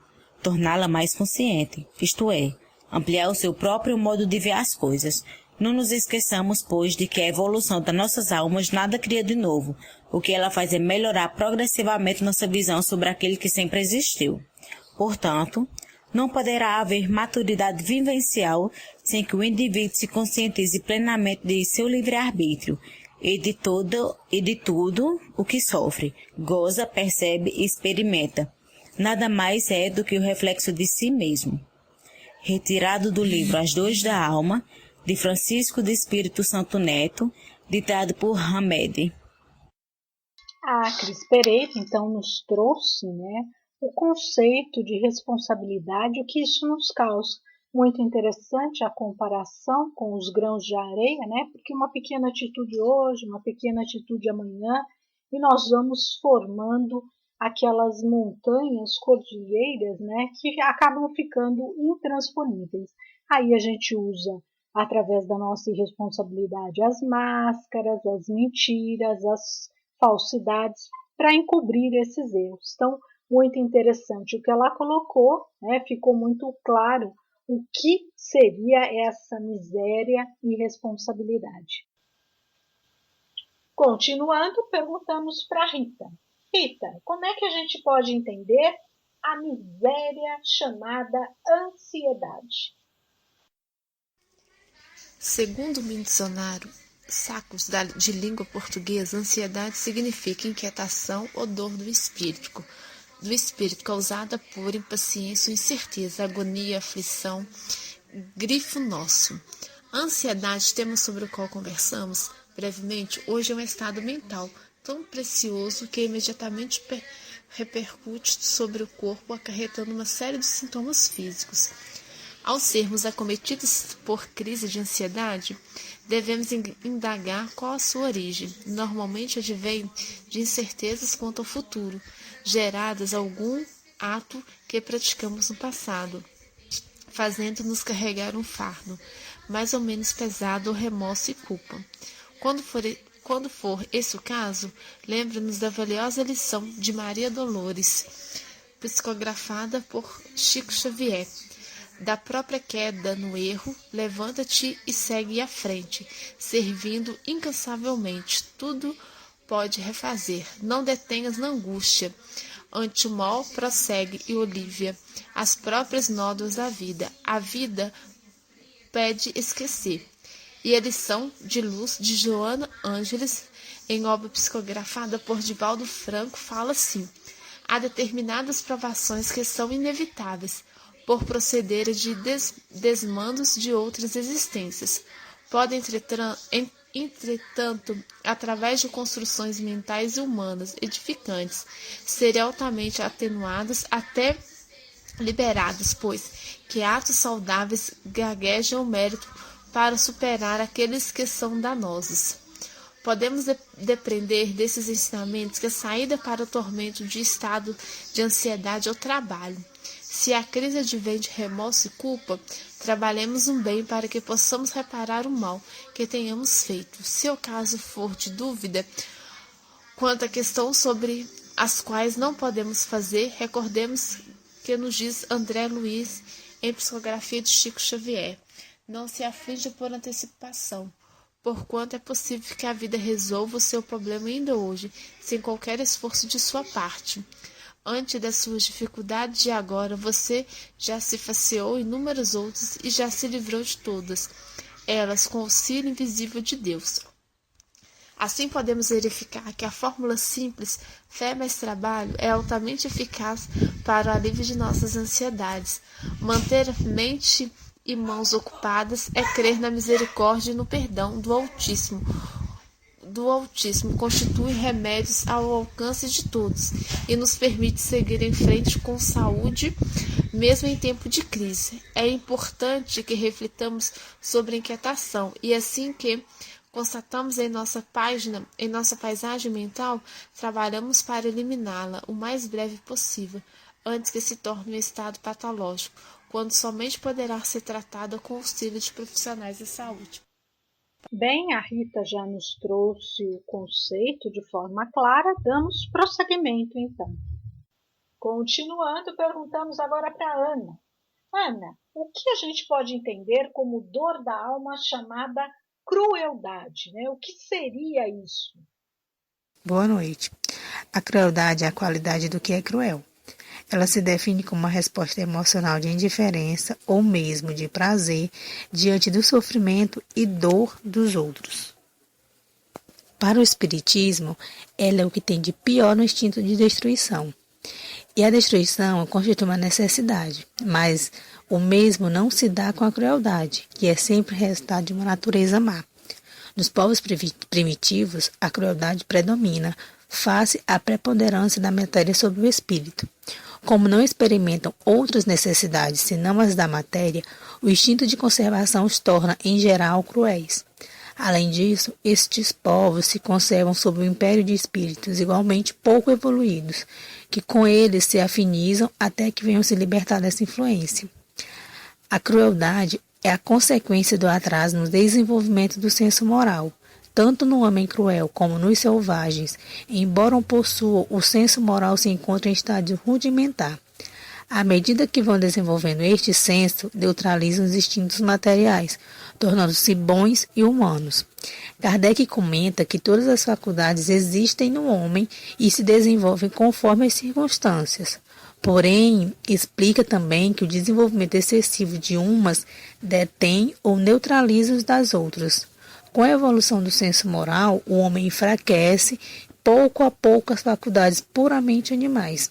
torná-la mais consciente, isto é, ampliar o seu próprio modo de ver as coisas. Não nos esqueçamos, pois, de que a evolução das nossas almas nada cria de novo. O que ela faz é melhorar progressivamente nossa visão sobre aquele que sempre existiu. Portanto, não poderá haver maturidade vivencial sem que o indivíduo se conscientize plenamente de seu livre-arbítrio e de tudo o que sofre, goza, percebe e experimenta. Nada mais é do que o reflexo de si mesmo. Retirado do livro As Dores da Alma, de Francisco de Espírito Santo Neto, ditado por Hamed. A Cris Pereira, então, nos trouxe, o conceito de responsabilidade, o que isso nos causa. Muito interessante a comparação com os grãos de areia, porque uma pequena atitude hoje, uma pequena atitude amanhã, e nós vamos formando aquelas montanhas, cordilheiras, que acabam ficando intransponíveis. Aí a gente usa, através da nossa irresponsabilidade, as máscaras, as mentiras, as falsidades, para encobrir esses erros. Então, muito interessante o que ela colocou, ficou muito claro o que seria essa miséria e responsabilidade. Continuando, perguntamos para Rita. Rita, como é que a gente pode entender a miséria chamada ansiedade? Segundo o dicionário Sacos de língua portuguesa, ansiedade significa inquietação ou dor do espírito causada por impaciência, incerteza, agonia, aflição, grifo nosso. A ansiedade, tema sobre o qual conversamos brevemente, hoje é um estado mental tão precioso que imediatamente repercute sobre o corpo, acarretando uma série de sintomas físicos. Ao sermos acometidos por crise de ansiedade, devemos indagar qual a sua origem. Normalmente advém de incertezas quanto ao futuro, geradas algum ato que praticamos no passado, fazendo-nos carregar um fardo, mais ou menos pesado, ou remorso e culpa. Quando for esse o caso, lembre-nos da valiosa lição de Maria Dolores, psicografada por Chico Xavier. Da própria queda no erro, levanta-te e segue à frente, servindo incansavelmente. Tudo pode refazer. Não detenhas na angústia. Ante o mal, prossegue e Olívia, as próprias nódoas da vida. A vida pede esquecer. E a lição de luz de Joana Ângeles, em obra psicografada por Divaldo Franco, fala assim: há determinadas provações que são inevitáveis, por procederem de desmandos de outras existências. Podem, entretanto, através de construções mentais e humanas edificantes, serem altamente atenuadas até liberadas, pois que atos saudáveis gaguejam o mérito para superar aqueles que são danosos. Podemos depreender desses ensinamentos que a saída para o tormento de estado de ansiedade é o trabalho. Se a crise advém de remorso e culpa, trabalhemos um bem para que possamos reparar o mal que tenhamos feito. Se o caso for de dúvida quanto a questões sobre as quais não podemos fazer, recordemos que nos diz André Luiz em Psicografia de Chico Xavier: não se aflige por antecipação, porquanto é possível que a vida resolva o seu problema ainda hoje, sem qualquer esforço de sua parte. Ante das suas dificuldades de agora, você já se faceou inúmeras outras e já se livrou de todas, elas com o auxílio invisível de Deus. Assim podemos verificar que a fórmula simples, fé mais trabalho, é altamente eficaz para o alívio de nossas ansiedades. Manter mente e mãos ocupadas é crer na misericórdia e no perdão do Altíssimo. Constitui remédios ao alcance de todos e nos permite seguir em frente com saúde, mesmo em tempo de crise. É importante que reflitamos sobre a inquietação e assim que constatamos em nossa paisagem mental, trabalhamos para eliminá-la o mais breve possível, antes que se torne um estado patológico, quando somente poderá ser tratada com o auxílio de profissionais da saúde. Bem, a Rita já nos trouxe o conceito de forma clara, damos prosseguimento então. Continuando, perguntamos agora para Ana. Ana, o que a gente pode entender como dor da alma chamada crueldade, né? O que seria isso? Boa noite. A crueldade é a qualidade do que é cruel. Ela se define como uma resposta emocional de indiferença ou mesmo de prazer diante do sofrimento e dor dos outros. Para o Espiritismo, ela é o que tem de pior no instinto de destruição. E a destruição constitui uma necessidade, mas o mesmo não se dá com a crueldade, que é sempre resultado de uma natureza má. Nos povos primitivos, a crueldade predomina, face à preponderância da matéria sobre o espírito. Como não experimentam outras necessidades senão as da matéria, o instinto de conservação os torna, em geral, cruéis. Além disso, estes povos se conservam sob o império de espíritos igualmente pouco evoluídos, que com eles se afinizam até que venham se libertar dessa influência. A crueldade é a consequência do atraso no desenvolvimento do senso moral, tanto no homem cruel como nos selvagens, embora possuam o senso moral se encontra em estágio rudimentar. À medida que vão desenvolvendo este senso, neutralizam os instintos materiais, tornando-se bons e humanos. Kardec comenta que todas as faculdades existem no homem e se desenvolvem conforme as circunstâncias. Porém, explica também que o desenvolvimento excessivo de umas detém ou neutraliza os das outras. Com a evolução do senso moral, o homem enfraquece pouco a pouco as faculdades puramente animais.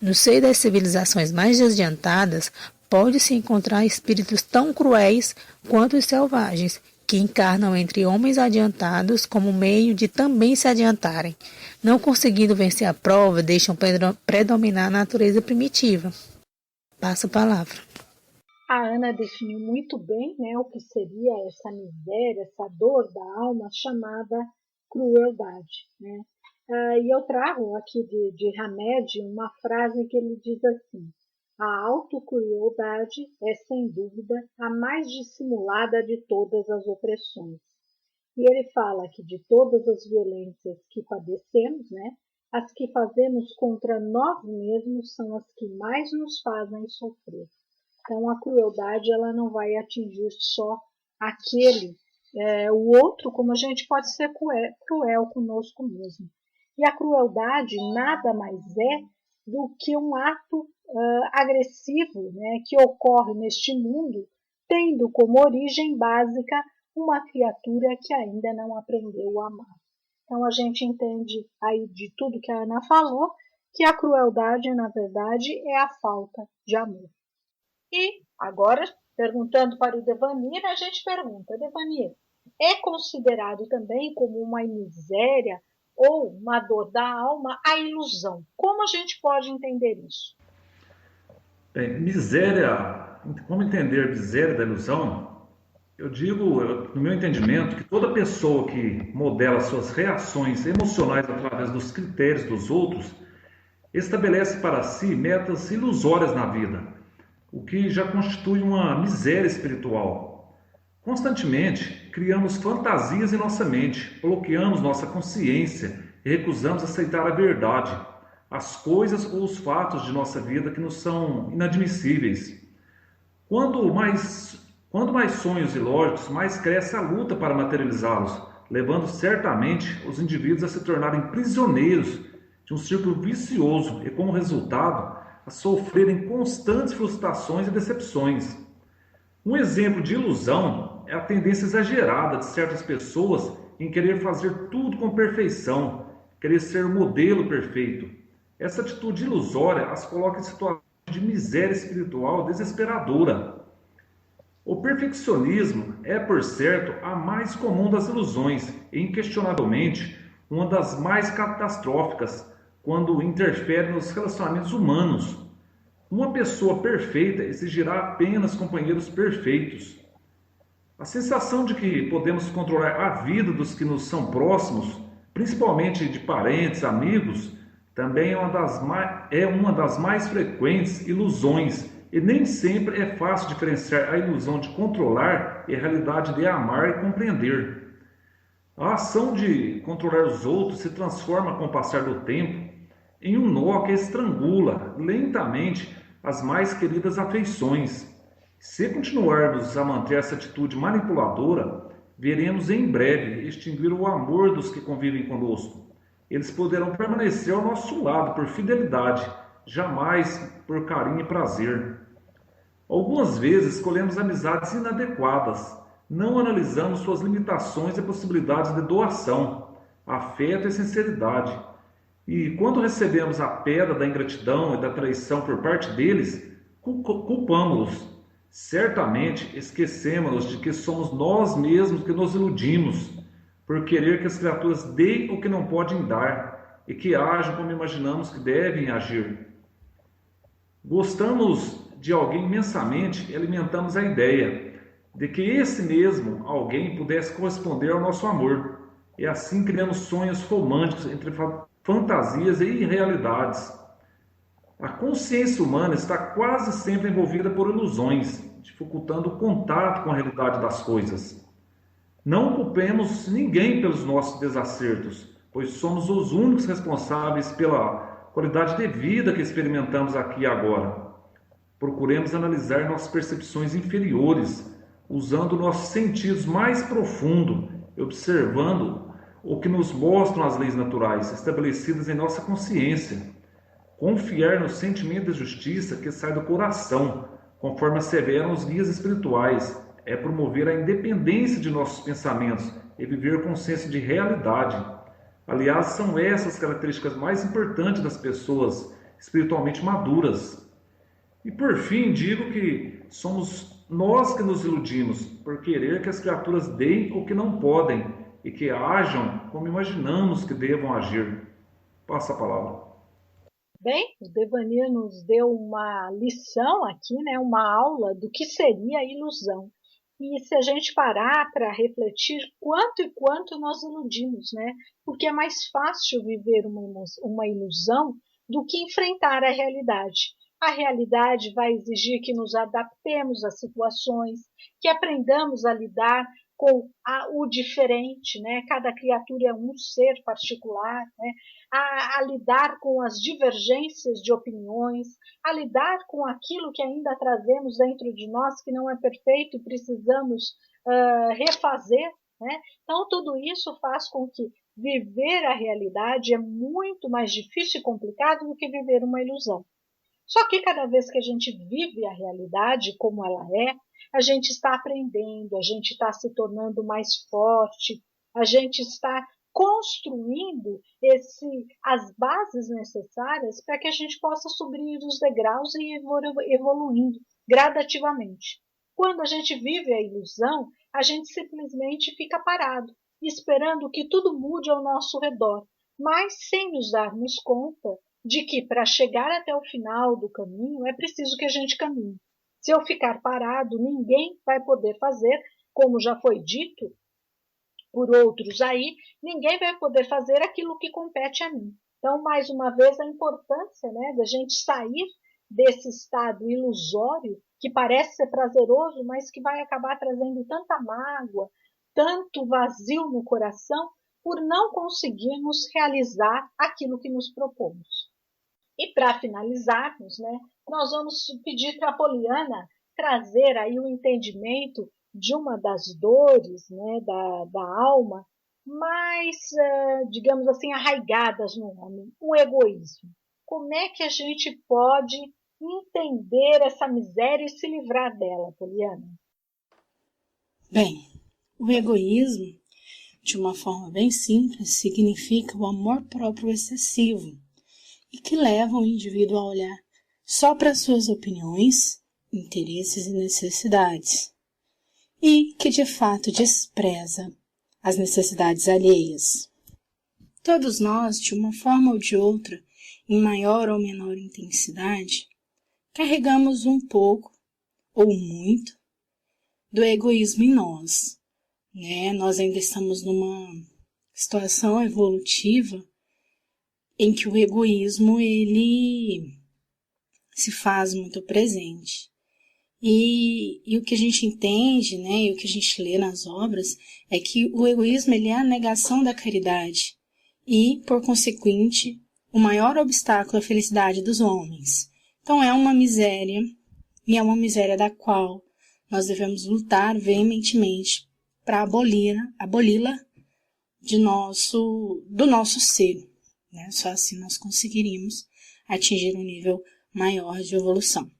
No seio das civilizações mais adiantadas, pode-se encontrar espíritos tão cruéis quanto os selvagens, que encarnam entre homens adiantados como meio de também se adiantarem. Não conseguindo vencer a prova, deixam predominar a natureza primitiva. Passa a palavra. A Ana definiu muito bem, né, o que seria essa miséria, essa dor da alma chamada crueldade, né? E eu trago aqui de Hamed uma frase que ele diz assim: a autocrueldade é, sem dúvida, a mais dissimulada de todas as opressões. E ele fala que de todas as violências que padecemos, né, as que fazemos contra nós mesmos são as que mais nos fazem sofrer. Então, a crueldade ela não vai atingir só aquele, o outro, como a gente pode ser cruel conosco mesmo. E a crueldade nada mais é do que um ato agressivo, né, que ocorre neste mundo, tendo como origem básica uma criatura que ainda não aprendeu a amar. Então a gente entende aí de tudo que a Ana falou, que a crueldade, na verdade, é a falta de amor. E agora, perguntando para o Devanir, a gente pergunta, Devanir, é considerado também como uma miséria ou uma dor da alma a ilusão? Como a gente pode entender isso? Bem, miséria, como entender miséria da ilusão? Eu digo, no meu entendimento, que toda pessoa que modela suas reações emocionais através dos critérios dos outros estabelece para si metas ilusórias na vida, o que já constitui uma miséria espiritual. Constantemente criamos fantasias em nossa mente, bloqueamos nossa consciência e recusamos aceitar a verdade, as coisas ou os fatos de nossa vida que nos são inadmissíveis. Quando mais sonhos ilógicos, mais cresce a luta para materializá-los, levando certamente os indivíduos a se tornarem prisioneiros de um círculo vicioso e, como resultado, a sofrerem constantes frustrações e decepções. Um exemplo de ilusão é a tendência exagerada de certas pessoas em querer fazer tudo com perfeição, querer ser o modelo perfeito. Essa atitude ilusória as coloca em situações de miséria espiritual desesperadora. O perfeccionismo é, por certo, a mais comum das ilusões e, inquestionavelmente, uma das mais catastróficas quando interfere nos relacionamentos humanos. Uma pessoa perfeita exigirá apenas companheiros perfeitos. A sensação de que podemos controlar a vida dos que nos são próximos, principalmente de parentes, amigos, também é uma das mais frequentes ilusões, e nem sempre é fácil diferenciar a ilusão de controlar e a realidade de amar e compreender. A ação de controlar os outros se transforma com o passar do tempo em um nó que estrangula lentamente as mais queridas afeições. Se continuarmos a manter essa atitude manipuladora, veremos em breve extinguir o amor dos que convivem conosco. Eles poderão permanecer ao nosso lado por fidelidade, jamais por carinho e prazer. Algumas vezes escolhemos amizades inadequadas, não analisamos suas limitações e possibilidades de doação, afeto e sinceridade. E quando recebemos a pedra da ingratidão e da traição por parte deles, culpamos-los. Certamente esquecemos-nos de que somos nós mesmos que nos iludimos, por querer que as criaturas deem o que não podem dar e que ajam como imaginamos que devem agir. Gostamos de alguém imensamente e alimentamos a ideia de que esse mesmo alguém pudesse corresponder ao nosso amor, e assim criamos sonhos românticos entre fantasias e irrealidades. A consciência humana está quase sempre envolvida por ilusões, dificultando o contato com a realidade das coisas. Não culpemos ninguém pelos nossos desacertos, pois somos os únicos responsáveis pela qualidade de vida que experimentamos aqui e agora. Procuremos analisar nossas percepções inferiores, usando nossos sentidos mais profundos e observando o que nos mostram as leis naturais estabelecidas em nossa consciência. Confiar no sentimento de justiça que sai do coração, conforme asseveram os guias espirituais, é promover a independência de nossos pensamentos e viver com um senso de realidade. Aliás, são essas características mais importantes das pessoas espiritualmente maduras. E por fim, digo que somos nós que nos iludimos por querer que as criaturas deem o que não podem e que ajam como imaginamos que devam agir. Passa a palavra. Bem, o Devanir nos deu uma lição aqui, né, uma aula do que seria a ilusão. E se a gente parar para refletir quanto e quanto nós iludimos, né? Porque é mais fácil viver uma ilusão do que enfrentar a realidade. A realidade vai exigir que nos adaptemos às situações, que aprendamos a lidar com o diferente, né? Cada criatura é um ser particular, né? A lidar com as divergências de opiniões, a lidar com aquilo que ainda trazemos dentro de nós, que não é perfeito, precisamos refazer, né? Então, tudo isso faz com que viver a realidade é muito mais difícil e complicado do que viver uma ilusão. Só que cada vez que a gente vive a realidade como ela é, a gente está aprendendo, a gente está se tornando mais forte, a gente está construindo as bases necessárias para que a gente possa subir os degraus e evoluindo gradativamente. Quando a gente vive a ilusão, a gente simplesmente fica parado, esperando que tudo mude ao nosso redor, mas sem nos darmos conta de que para chegar até o final do caminho é preciso que a gente caminhe. Se eu ficar parado, ninguém vai poder fazer, como já foi dito por outros aí, ninguém vai poder fazer aquilo que compete a mim. Então, mais uma vez, a importância, né, da gente sair desse estado ilusório, que parece ser prazeroso, mas que vai acabar trazendo tanta mágoa, tanto vazio no coração, por não conseguirmos realizar aquilo que nos propomos. E para finalizarmos, né, nós vamos pedir para a Poliana trazer aí o entendimento de uma das dores, né, da alma mais, digamos assim, arraigadas no homem, o egoísmo. Como é que a gente pode entender essa miséria e se livrar dela, Poliana? Bem, o egoísmo, de uma forma bem simples, significa o amor próprio excessivo e que leva o indivíduo a olhar só para suas opiniões, interesses e necessidades, e que de fato despreza as necessidades alheias. Todos nós, de uma forma ou de outra, em maior ou menor intensidade, carregamos um pouco ou muito do egoísmo em nós, né? Nós ainda estamos numa situação evolutiva em que o egoísmo ele se faz muito presente. E o que a gente entende, né, e o que a gente lê nas obras, é que o egoísmo ele é a negação da caridade e, por consequente, o maior obstáculo à felicidade dos homens. Então é uma miséria, e é uma miséria da qual nós devemos lutar veementemente para aboli-la do nosso ser. Né? Só assim nós conseguiríamos atingir um nível maior de evolução.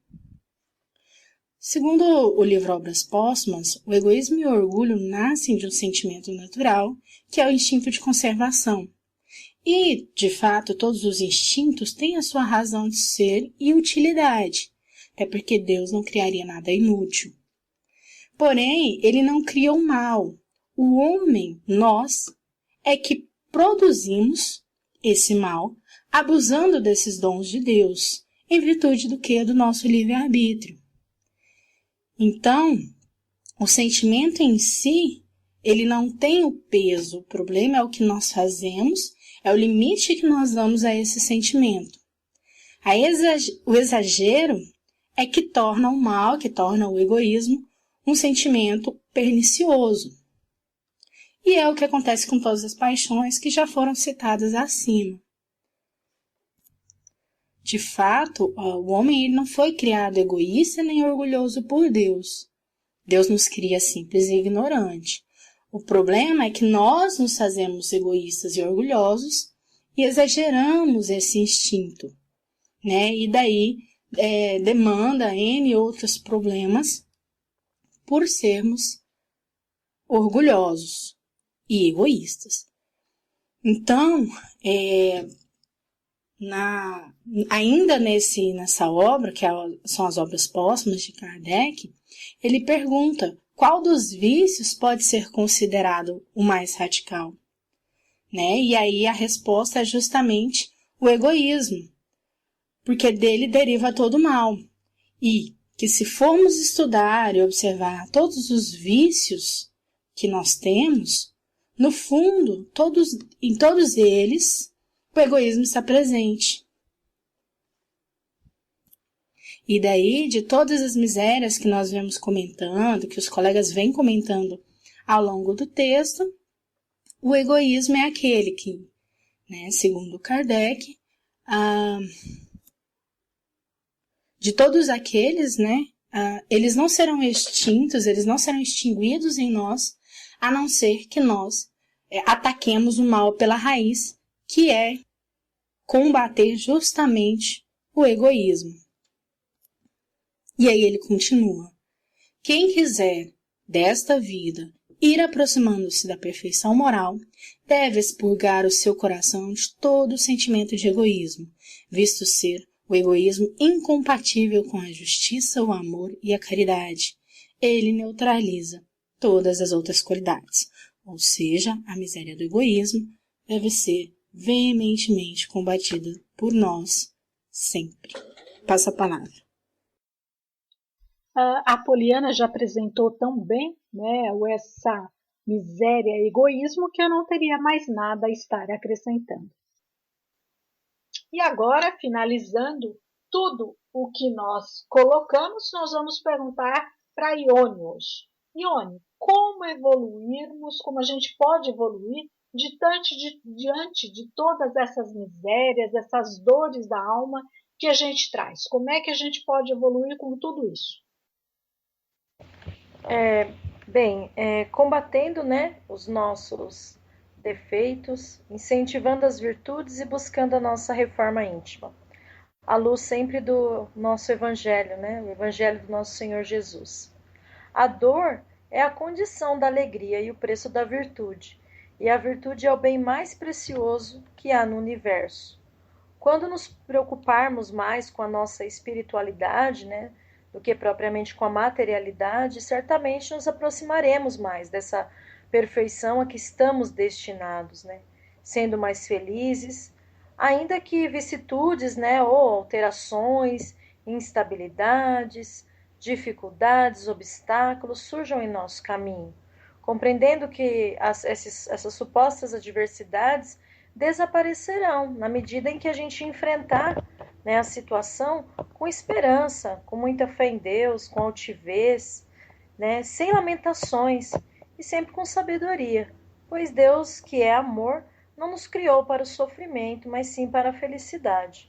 Segundo o livro Obras Póstumas, o egoísmo e o orgulho nascem de um sentimento natural, que é o instinto de conservação. E, de fato, todos os instintos têm a sua razão de ser e utilidade, até porque Deus não criaria nada inútil. Porém, ele não cria o mal. O homem, nós, é que produzimos esse mal, abusando desses dons de Deus, em virtude do que? Do nosso livre-arbítrio. Então, o sentimento em si, ele não tem o peso. O problema é o que nós fazemos, é o limite que nós damos a esse sentimento. O exagero é que torna o mal, que torna o egoísmo, um sentimento pernicioso. E é o que acontece com todas as paixões que já foram citadas acima. De fato, o homem ele não foi criado egoísta nem orgulhoso por Deus. Deus nos cria simples e ignorante. O problema é que nós nos fazemos egoístas e orgulhosos e exageramos esse instinto, né? E daí demanda N outros problemas por sermos orgulhosos e egoístas. Então, ainda nessa obra, que são as obras póstumas de Kardec, ele pergunta qual dos vícios pode ser considerado o mais radical, né? E aí a resposta é justamente o egoísmo, porque dele deriva todo o mal. E que se formos estudar e observar todos os vícios que nós temos, no fundo, em todos eles, o egoísmo está presente. E daí, de todas as misérias que nós vemos comentando, que os colegas vêm comentando ao longo do texto, o egoísmo é aquele que, né, segundo Kardec, de todos aqueles, né, eles não serão extintos, eles não serão extinguidos em nós, a não ser que nós ataquemos o mal pela raiz, que é combater justamente o egoísmo. E aí ele continua: quem quiser desta vida ir aproximando-se da perfeição moral, deve expurgar o seu coração de todo sentimento de egoísmo, visto ser o egoísmo incompatível com a justiça, o amor e a caridade. Ele neutraliza todas as outras qualidades, ou seja, a miséria do egoísmo deve ser veementemente combatida por nós sempre. Passa a palavra. A Poliana já apresentou tão bem, né, essa miséria e egoísmo, que eu não teria mais nada a estar acrescentando. E agora, finalizando tudo o que nós colocamos, nós vamos perguntar para Ione hoje. Ione, como evoluirmos, como a gente pode evoluir diante de todas essas misérias, essas dores da alma que a gente traz? Como é que a gente pode evoluir com tudo isso? Combatendo, né, os nossos defeitos, incentivando as virtudes e buscando a nossa reforma íntima. À luz sempre do nosso Evangelho, né, o Evangelho do nosso Senhor Jesus. A dor é a condição da alegria e o preço da virtude. E a virtude é o bem mais precioso que há no universo. Quando nos preocuparmos mais com a nossa espiritualidade, né, do que propriamente com a materialidade, certamente nos aproximaremos mais dessa perfeição a que estamos destinados, né? Sendo mais felizes, ainda que vicissitudes, né, ou alterações, instabilidades, dificuldades, obstáculos surjam em nosso caminho, compreendendo que essas supostas adversidades desaparecerão na medida em que a gente enfrentar, né, a situação com esperança, com muita fé em Deus, com altivez, né, sem lamentações e sempre com sabedoria, pois Deus, que é amor, não nos criou para o sofrimento, mas sim para a felicidade.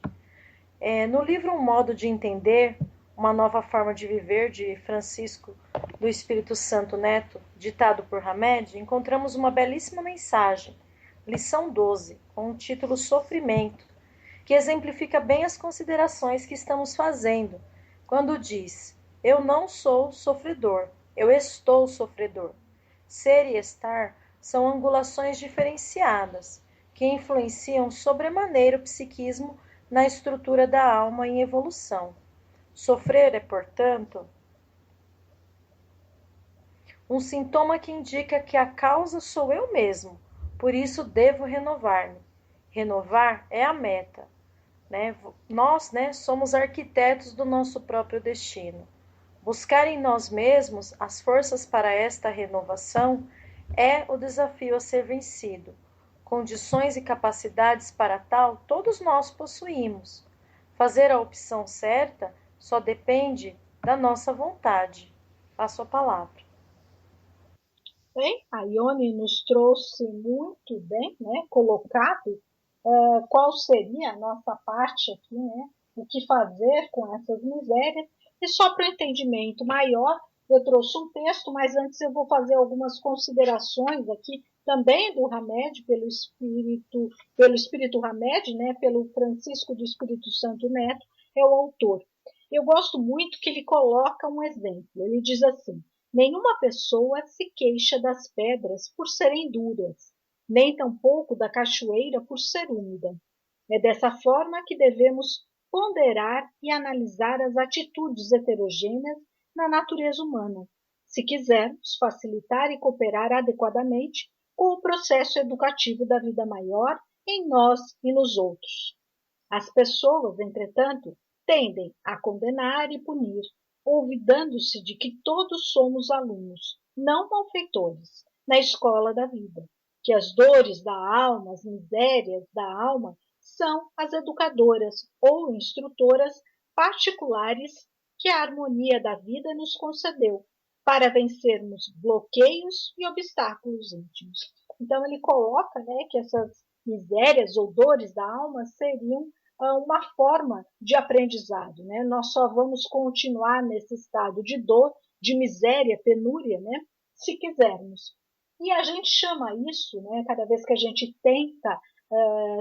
No livro Um Modo de Entender, Uma Nova Forma de Viver, de Francisco do Espírito Santo Neto, ditado por Hamed, encontramos uma belíssima mensagem, lição 12, com o título Sofrimento, que exemplifica bem as considerações que estamos fazendo, quando diz: eu não sou sofredor, eu estou sofredor. Ser e estar são angulações diferenciadas, que influenciam sobremaneira o psiquismo na estrutura da alma em evolução. Sofrer é, portanto, um sintoma que indica que a causa sou eu mesmo, por isso devo renovar-me. Renovar é a meta. Nós, somos arquitetos do nosso próprio destino. Buscar em nós mesmos as forças para esta renovação é o desafio a ser vencido. Condições e capacidades para tal todos nós possuímos. Fazer a opção certa só depende da nossa vontade. Passo a palavra. Bem, a Ione nos trouxe muito bem, né, colocado qual seria a nossa parte aqui, né, o que fazer com essas misérias. E só para o entendimento maior, eu trouxe um texto, mas antes eu vou fazer algumas considerações aqui, também do Hamed, pelo Espírito Hamed, né, pelo Francisco do Espírito Santo Neto, é o autor. Eu gosto muito que ele coloca um exemplo. Ele diz assim: nenhuma pessoa se queixa das pedras por serem duras, nem tampouco da cachoeira por ser úmida. É dessa forma que devemos ponderar e analisar as atitudes heterogêneas na natureza humana, se quisermos facilitar e cooperar adequadamente com o processo educativo da vida maior em nós e nos outros. As pessoas, entretanto, tendem a condenar e punir, olvidando-se de que todos somos alunos, não malfeitores, na escola da vida, que as dores da alma, as misérias da alma, são as educadoras ou instrutoras particulares que a harmonia da vida nos concedeu para vencermos bloqueios e obstáculos íntimos. Então ele coloca, né, que essas misérias ou dores da alma seriam uma forma de aprendizado, né? Nós só vamos continuar nesse estado de dor, de miséria, penúria, né, se quisermos. E a gente chama isso, né, cada vez que a gente tenta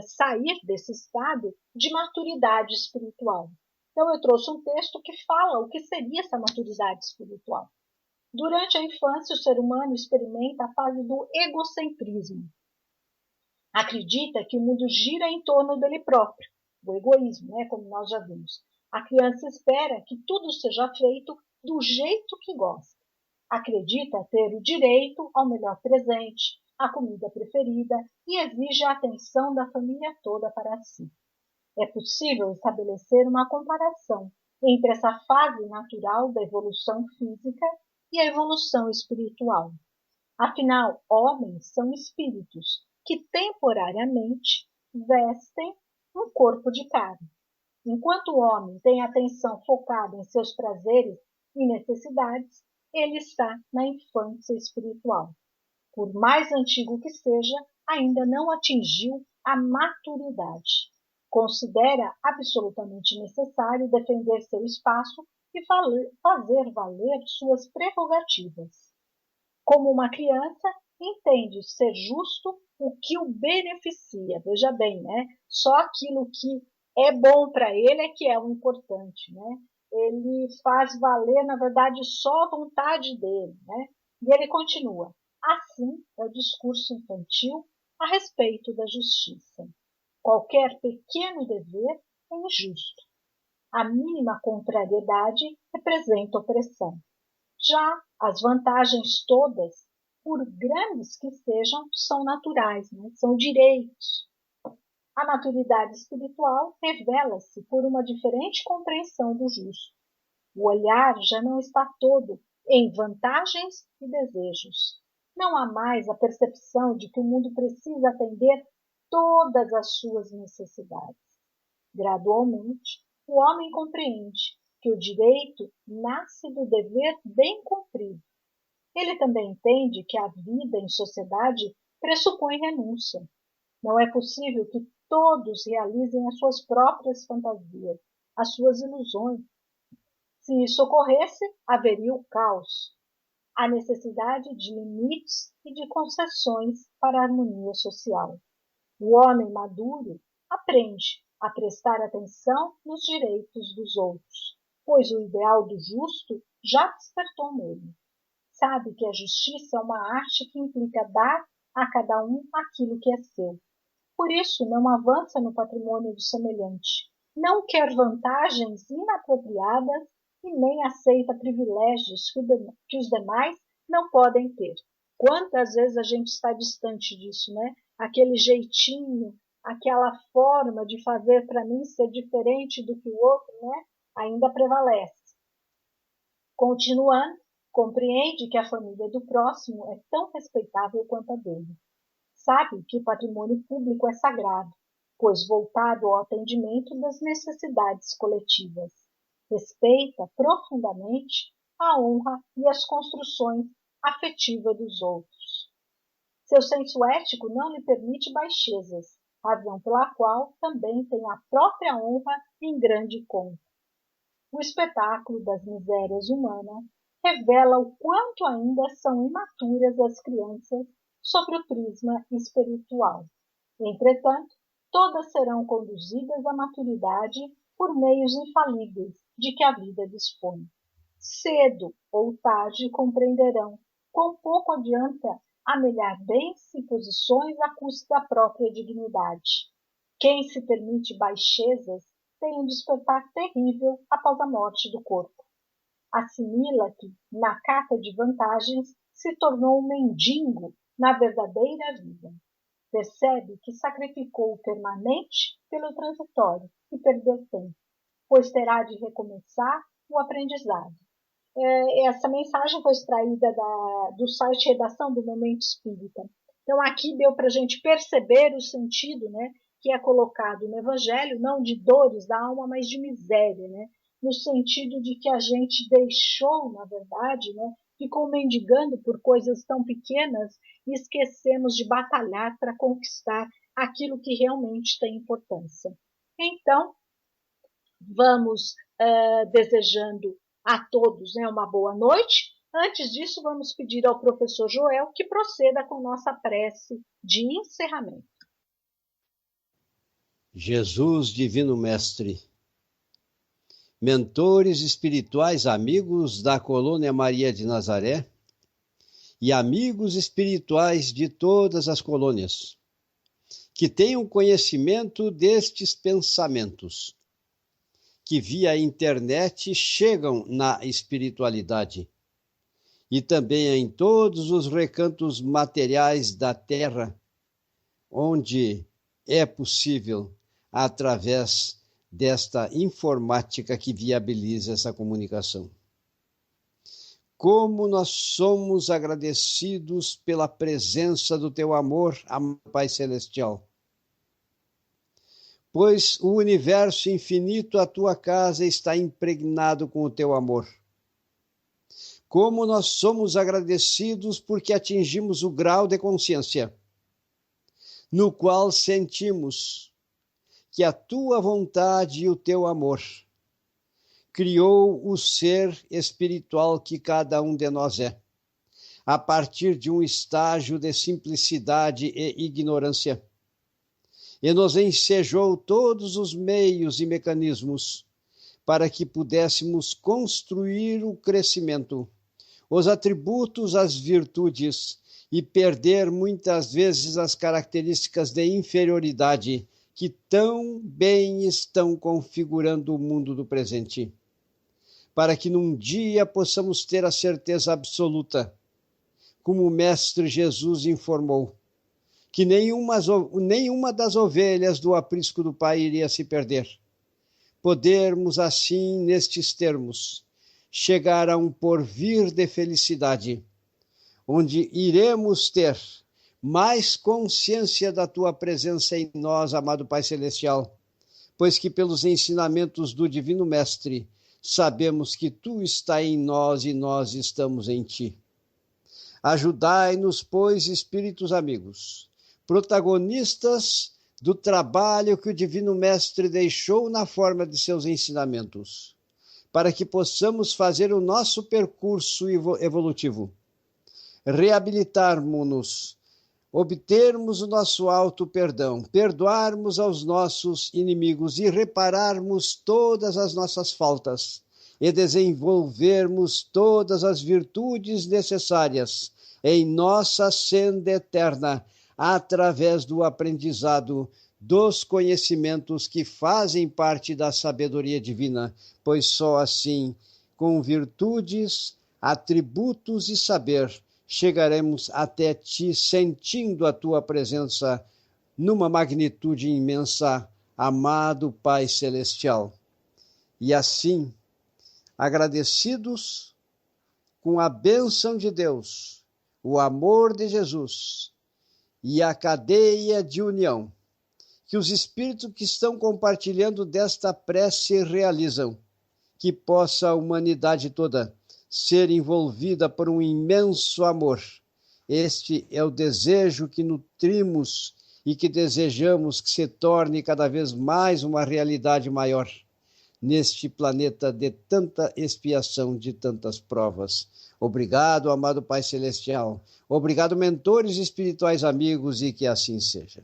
sair desse estado, de maturidade espiritual. Então eu trouxe um texto que fala o que seria essa maturidade espiritual. Durante a infância, o ser humano experimenta a fase do egocentrismo. Acredita que o mundo gira em torno dele próprio, o egoísmo, né, como nós já vimos. A criança espera que tudo seja feito do jeito que gosta. Acredita ter o direito ao melhor presente, à comida preferida e exige a atenção da família toda para si. É possível estabelecer uma comparação entre essa fase natural da evolução física e a evolução espiritual. Afinal, homens são espíritos que temporariamente vestem um corpo de carne. Enquanto o homem tem a atenção focada em seus prazeres e necessidades, ele está na infância espiritual. Por mais antigo que seja, ainda não atingiu a maturidade. Considera absolutamente necessário defender seu espaço e fazer valer suas prerrogativas. Como uma criança, entende ser justo o que o beneficia. Veja bem, né? Só aquilo que é bom para ele é que é o importante, né? Ele faz valer, na verdade, só a vontade dele, né? E ele continua. Assim é o discurso infantil a respeito da justiça. Qualquer pequeno dever é injusto. A mínima contrariedade representa opressão. Já as vantagens todas, por grandes que sejam, são naturais, né? São direitos. A maturidade espiritual revela-se por uma diferente compreensão do justo. O olhar já não está todo em vantagens e desejos. Não há mais a percepção de que o mundo precisa atender todas as suas necessidades. Gradualmente, o homem compreende que o direito nasce do dever bem cumprido. Ele também entende que a vida em sociedade pressupõe renúncia. Não é possível que todos realizem as suas próprias fantasias, as suas ilusões. Se isso ocorresse, haveria o caos, a necessidade de limites e de concessões para a harmonia social. O homem maduro aprende a prestar atenção nos direitos dos outros, pois o ideal do justo já despertou nele. Sabe que a justiça é uma arte que implica dar a cada um aquilo que é seu. Por isso, não avança no patrimônio do semelhante, não quer vantagens inapropriadas e nem aceita privilégios que os demais não podem ter. Quantas vezes a gente está distante disso, né? Aquele jeitinho, aquela forma de fazer para mim ser diferente do que o outro, né? Ainda prevalece. Continuando, compreende que a família do próximo é tão respeitável quanto a dele. Sabe que o patrimônio público é sagrado, pois voltado ao atendimento das necessidades coletivas. Respeita profundamente a honra e as construções afetivas dos outros. Seu senso ético não lhe permite baixezas, razão pela qual também tem a própria honra em grande conta. O espetáculo das misérias humanas revela o quanto ainda são imaturas as crianças sobre o prisma espiritual. Entretanto, todas serão conduzidas à maturidade por meios infalíveis de que a vida dispõe. Cedo ou tarde compreenderão quão pouco adianta amelhar bens e posições à custa da própria dignidade. Quem se permite baixezas tem um despertar terrível após a morte do corpo. Assimila que, na cata de vantagens, se tornou um mendigo na verdadeira vida. Percebe que sacrificou o permanente pelo transitório e perdeu tempo, pois terá de recomeçar o aprendizado. Essa mensagem foi extraída do site Redação do Momento Espírita. Então aqui deu para a gente perceber o sentido, né, que é colocado no Evangelho, não de dores da alma, mas de miséria, né, no sentido de que a gente deixou, na verdade, né, ficou mendigando por coisas tão pequenas e esquecemos de batalhar para conquistar aquilo que realmente tem importância. Então, vamos desejando a todos, né, uma boa noite Antes disso, vamos pedir ao professor Joel que proceda com nossa prece de encerramento. Jesus, Divino Mestre, mentores espirituais, amigos da Colônia Maria de Nazaré e amigos espirituais de todas as colônias, que tenham conhecimento destes pensamentos, que via internet chegam na espiritualidade e também em todos os recantos materiais da Terra, onde é possível, através desta informática que viabiliza essa comunicação. Como nós somos agradecidos pela presença do teu amor, Pai Celestial. Pois o universo infinito, a tua casa, está impregnado com o teu amor. Como nós somos agradecidos porque atingimos o grau de consciência, no qual sentimos que a tua vontade e o teu amor criou o ser espiritual que cada um de nós é, a partir de um estágio de simplicidade e ignorância, e nos ensejou todos os meios e mecanismos para que pudéssemos construir o crescimento, os atributos, as virtudes, e perder muitas vezes as características de inferioridade que tão bem estão configurando o mundo do presente, para que num dia possamos ter a certeza absoluta, como o Mestre Jesus informou, que nenhuma das ovelhas do aprisco do Pai iria se perder. Podermos assim, nestes termos, chegar a um porvir de felicidade, onde iremos ter mais consciência da tua presença em nós, amado Pai Celestial, pois que pelos ensinamentos do Divino Mestre, sabemos que tu estás em nós e nós estamos em ti. Ajudai-nos, pois, espíritos amigos, protagonistas do trabalho que o Divino Mestre deixou na forma de seus ensinamentos, para que possamos fazer o nosso percurso evolutivo, reabilitarmos-nos, obtermos o nosso auto-perdão, perdoarmos aos nossos inimigos e repararmos todas as nossas faltas e desenvolvermos todas as virtudes necessárias em nossa senda eterna, através do aprendizado dos conhecimentos que fazem parte da sabedoria divina, pois só assim, com virtudes, atributos e saber, chegaremos até ti sentindo a tua presença numa magnitude imensa, amado Pai Celestial. E assim, agradecidos com a bênção de Deus, o amor de Jesus e a cadeia de união que os espíritos que estão compartilhando desta prece realizam, que possa a humanidade toda ser envolvida por um imenso amor. Este é o desejo que nutrimos e que desejamos que se torne cada vez mais uma realidade maior neste planeta de tanta expiação, de tantas provas. Obrigado, amado Pai Celestial. Obrigado, mentores espirituais amigos, e que assim seja.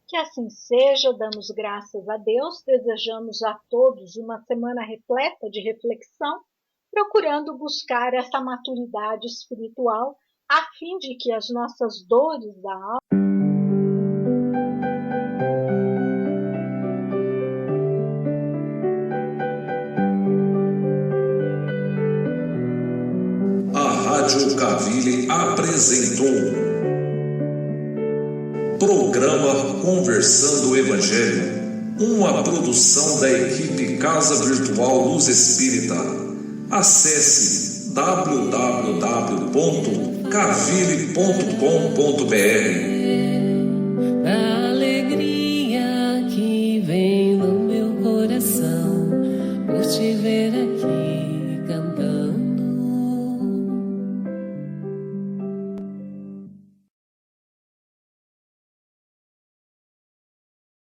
Que assim seja, damos graças a Deus, desejamos a todos uma semana repleta de reflexão, procurando buscar essa maturidade espiritual, a fim de que as nossas dores da alma Rádio Cavile apresentou Programa Conversando o Evangelho, uma produção da equipe Casa Virtual Luz Espírita. Acesse www.cavile.com.br.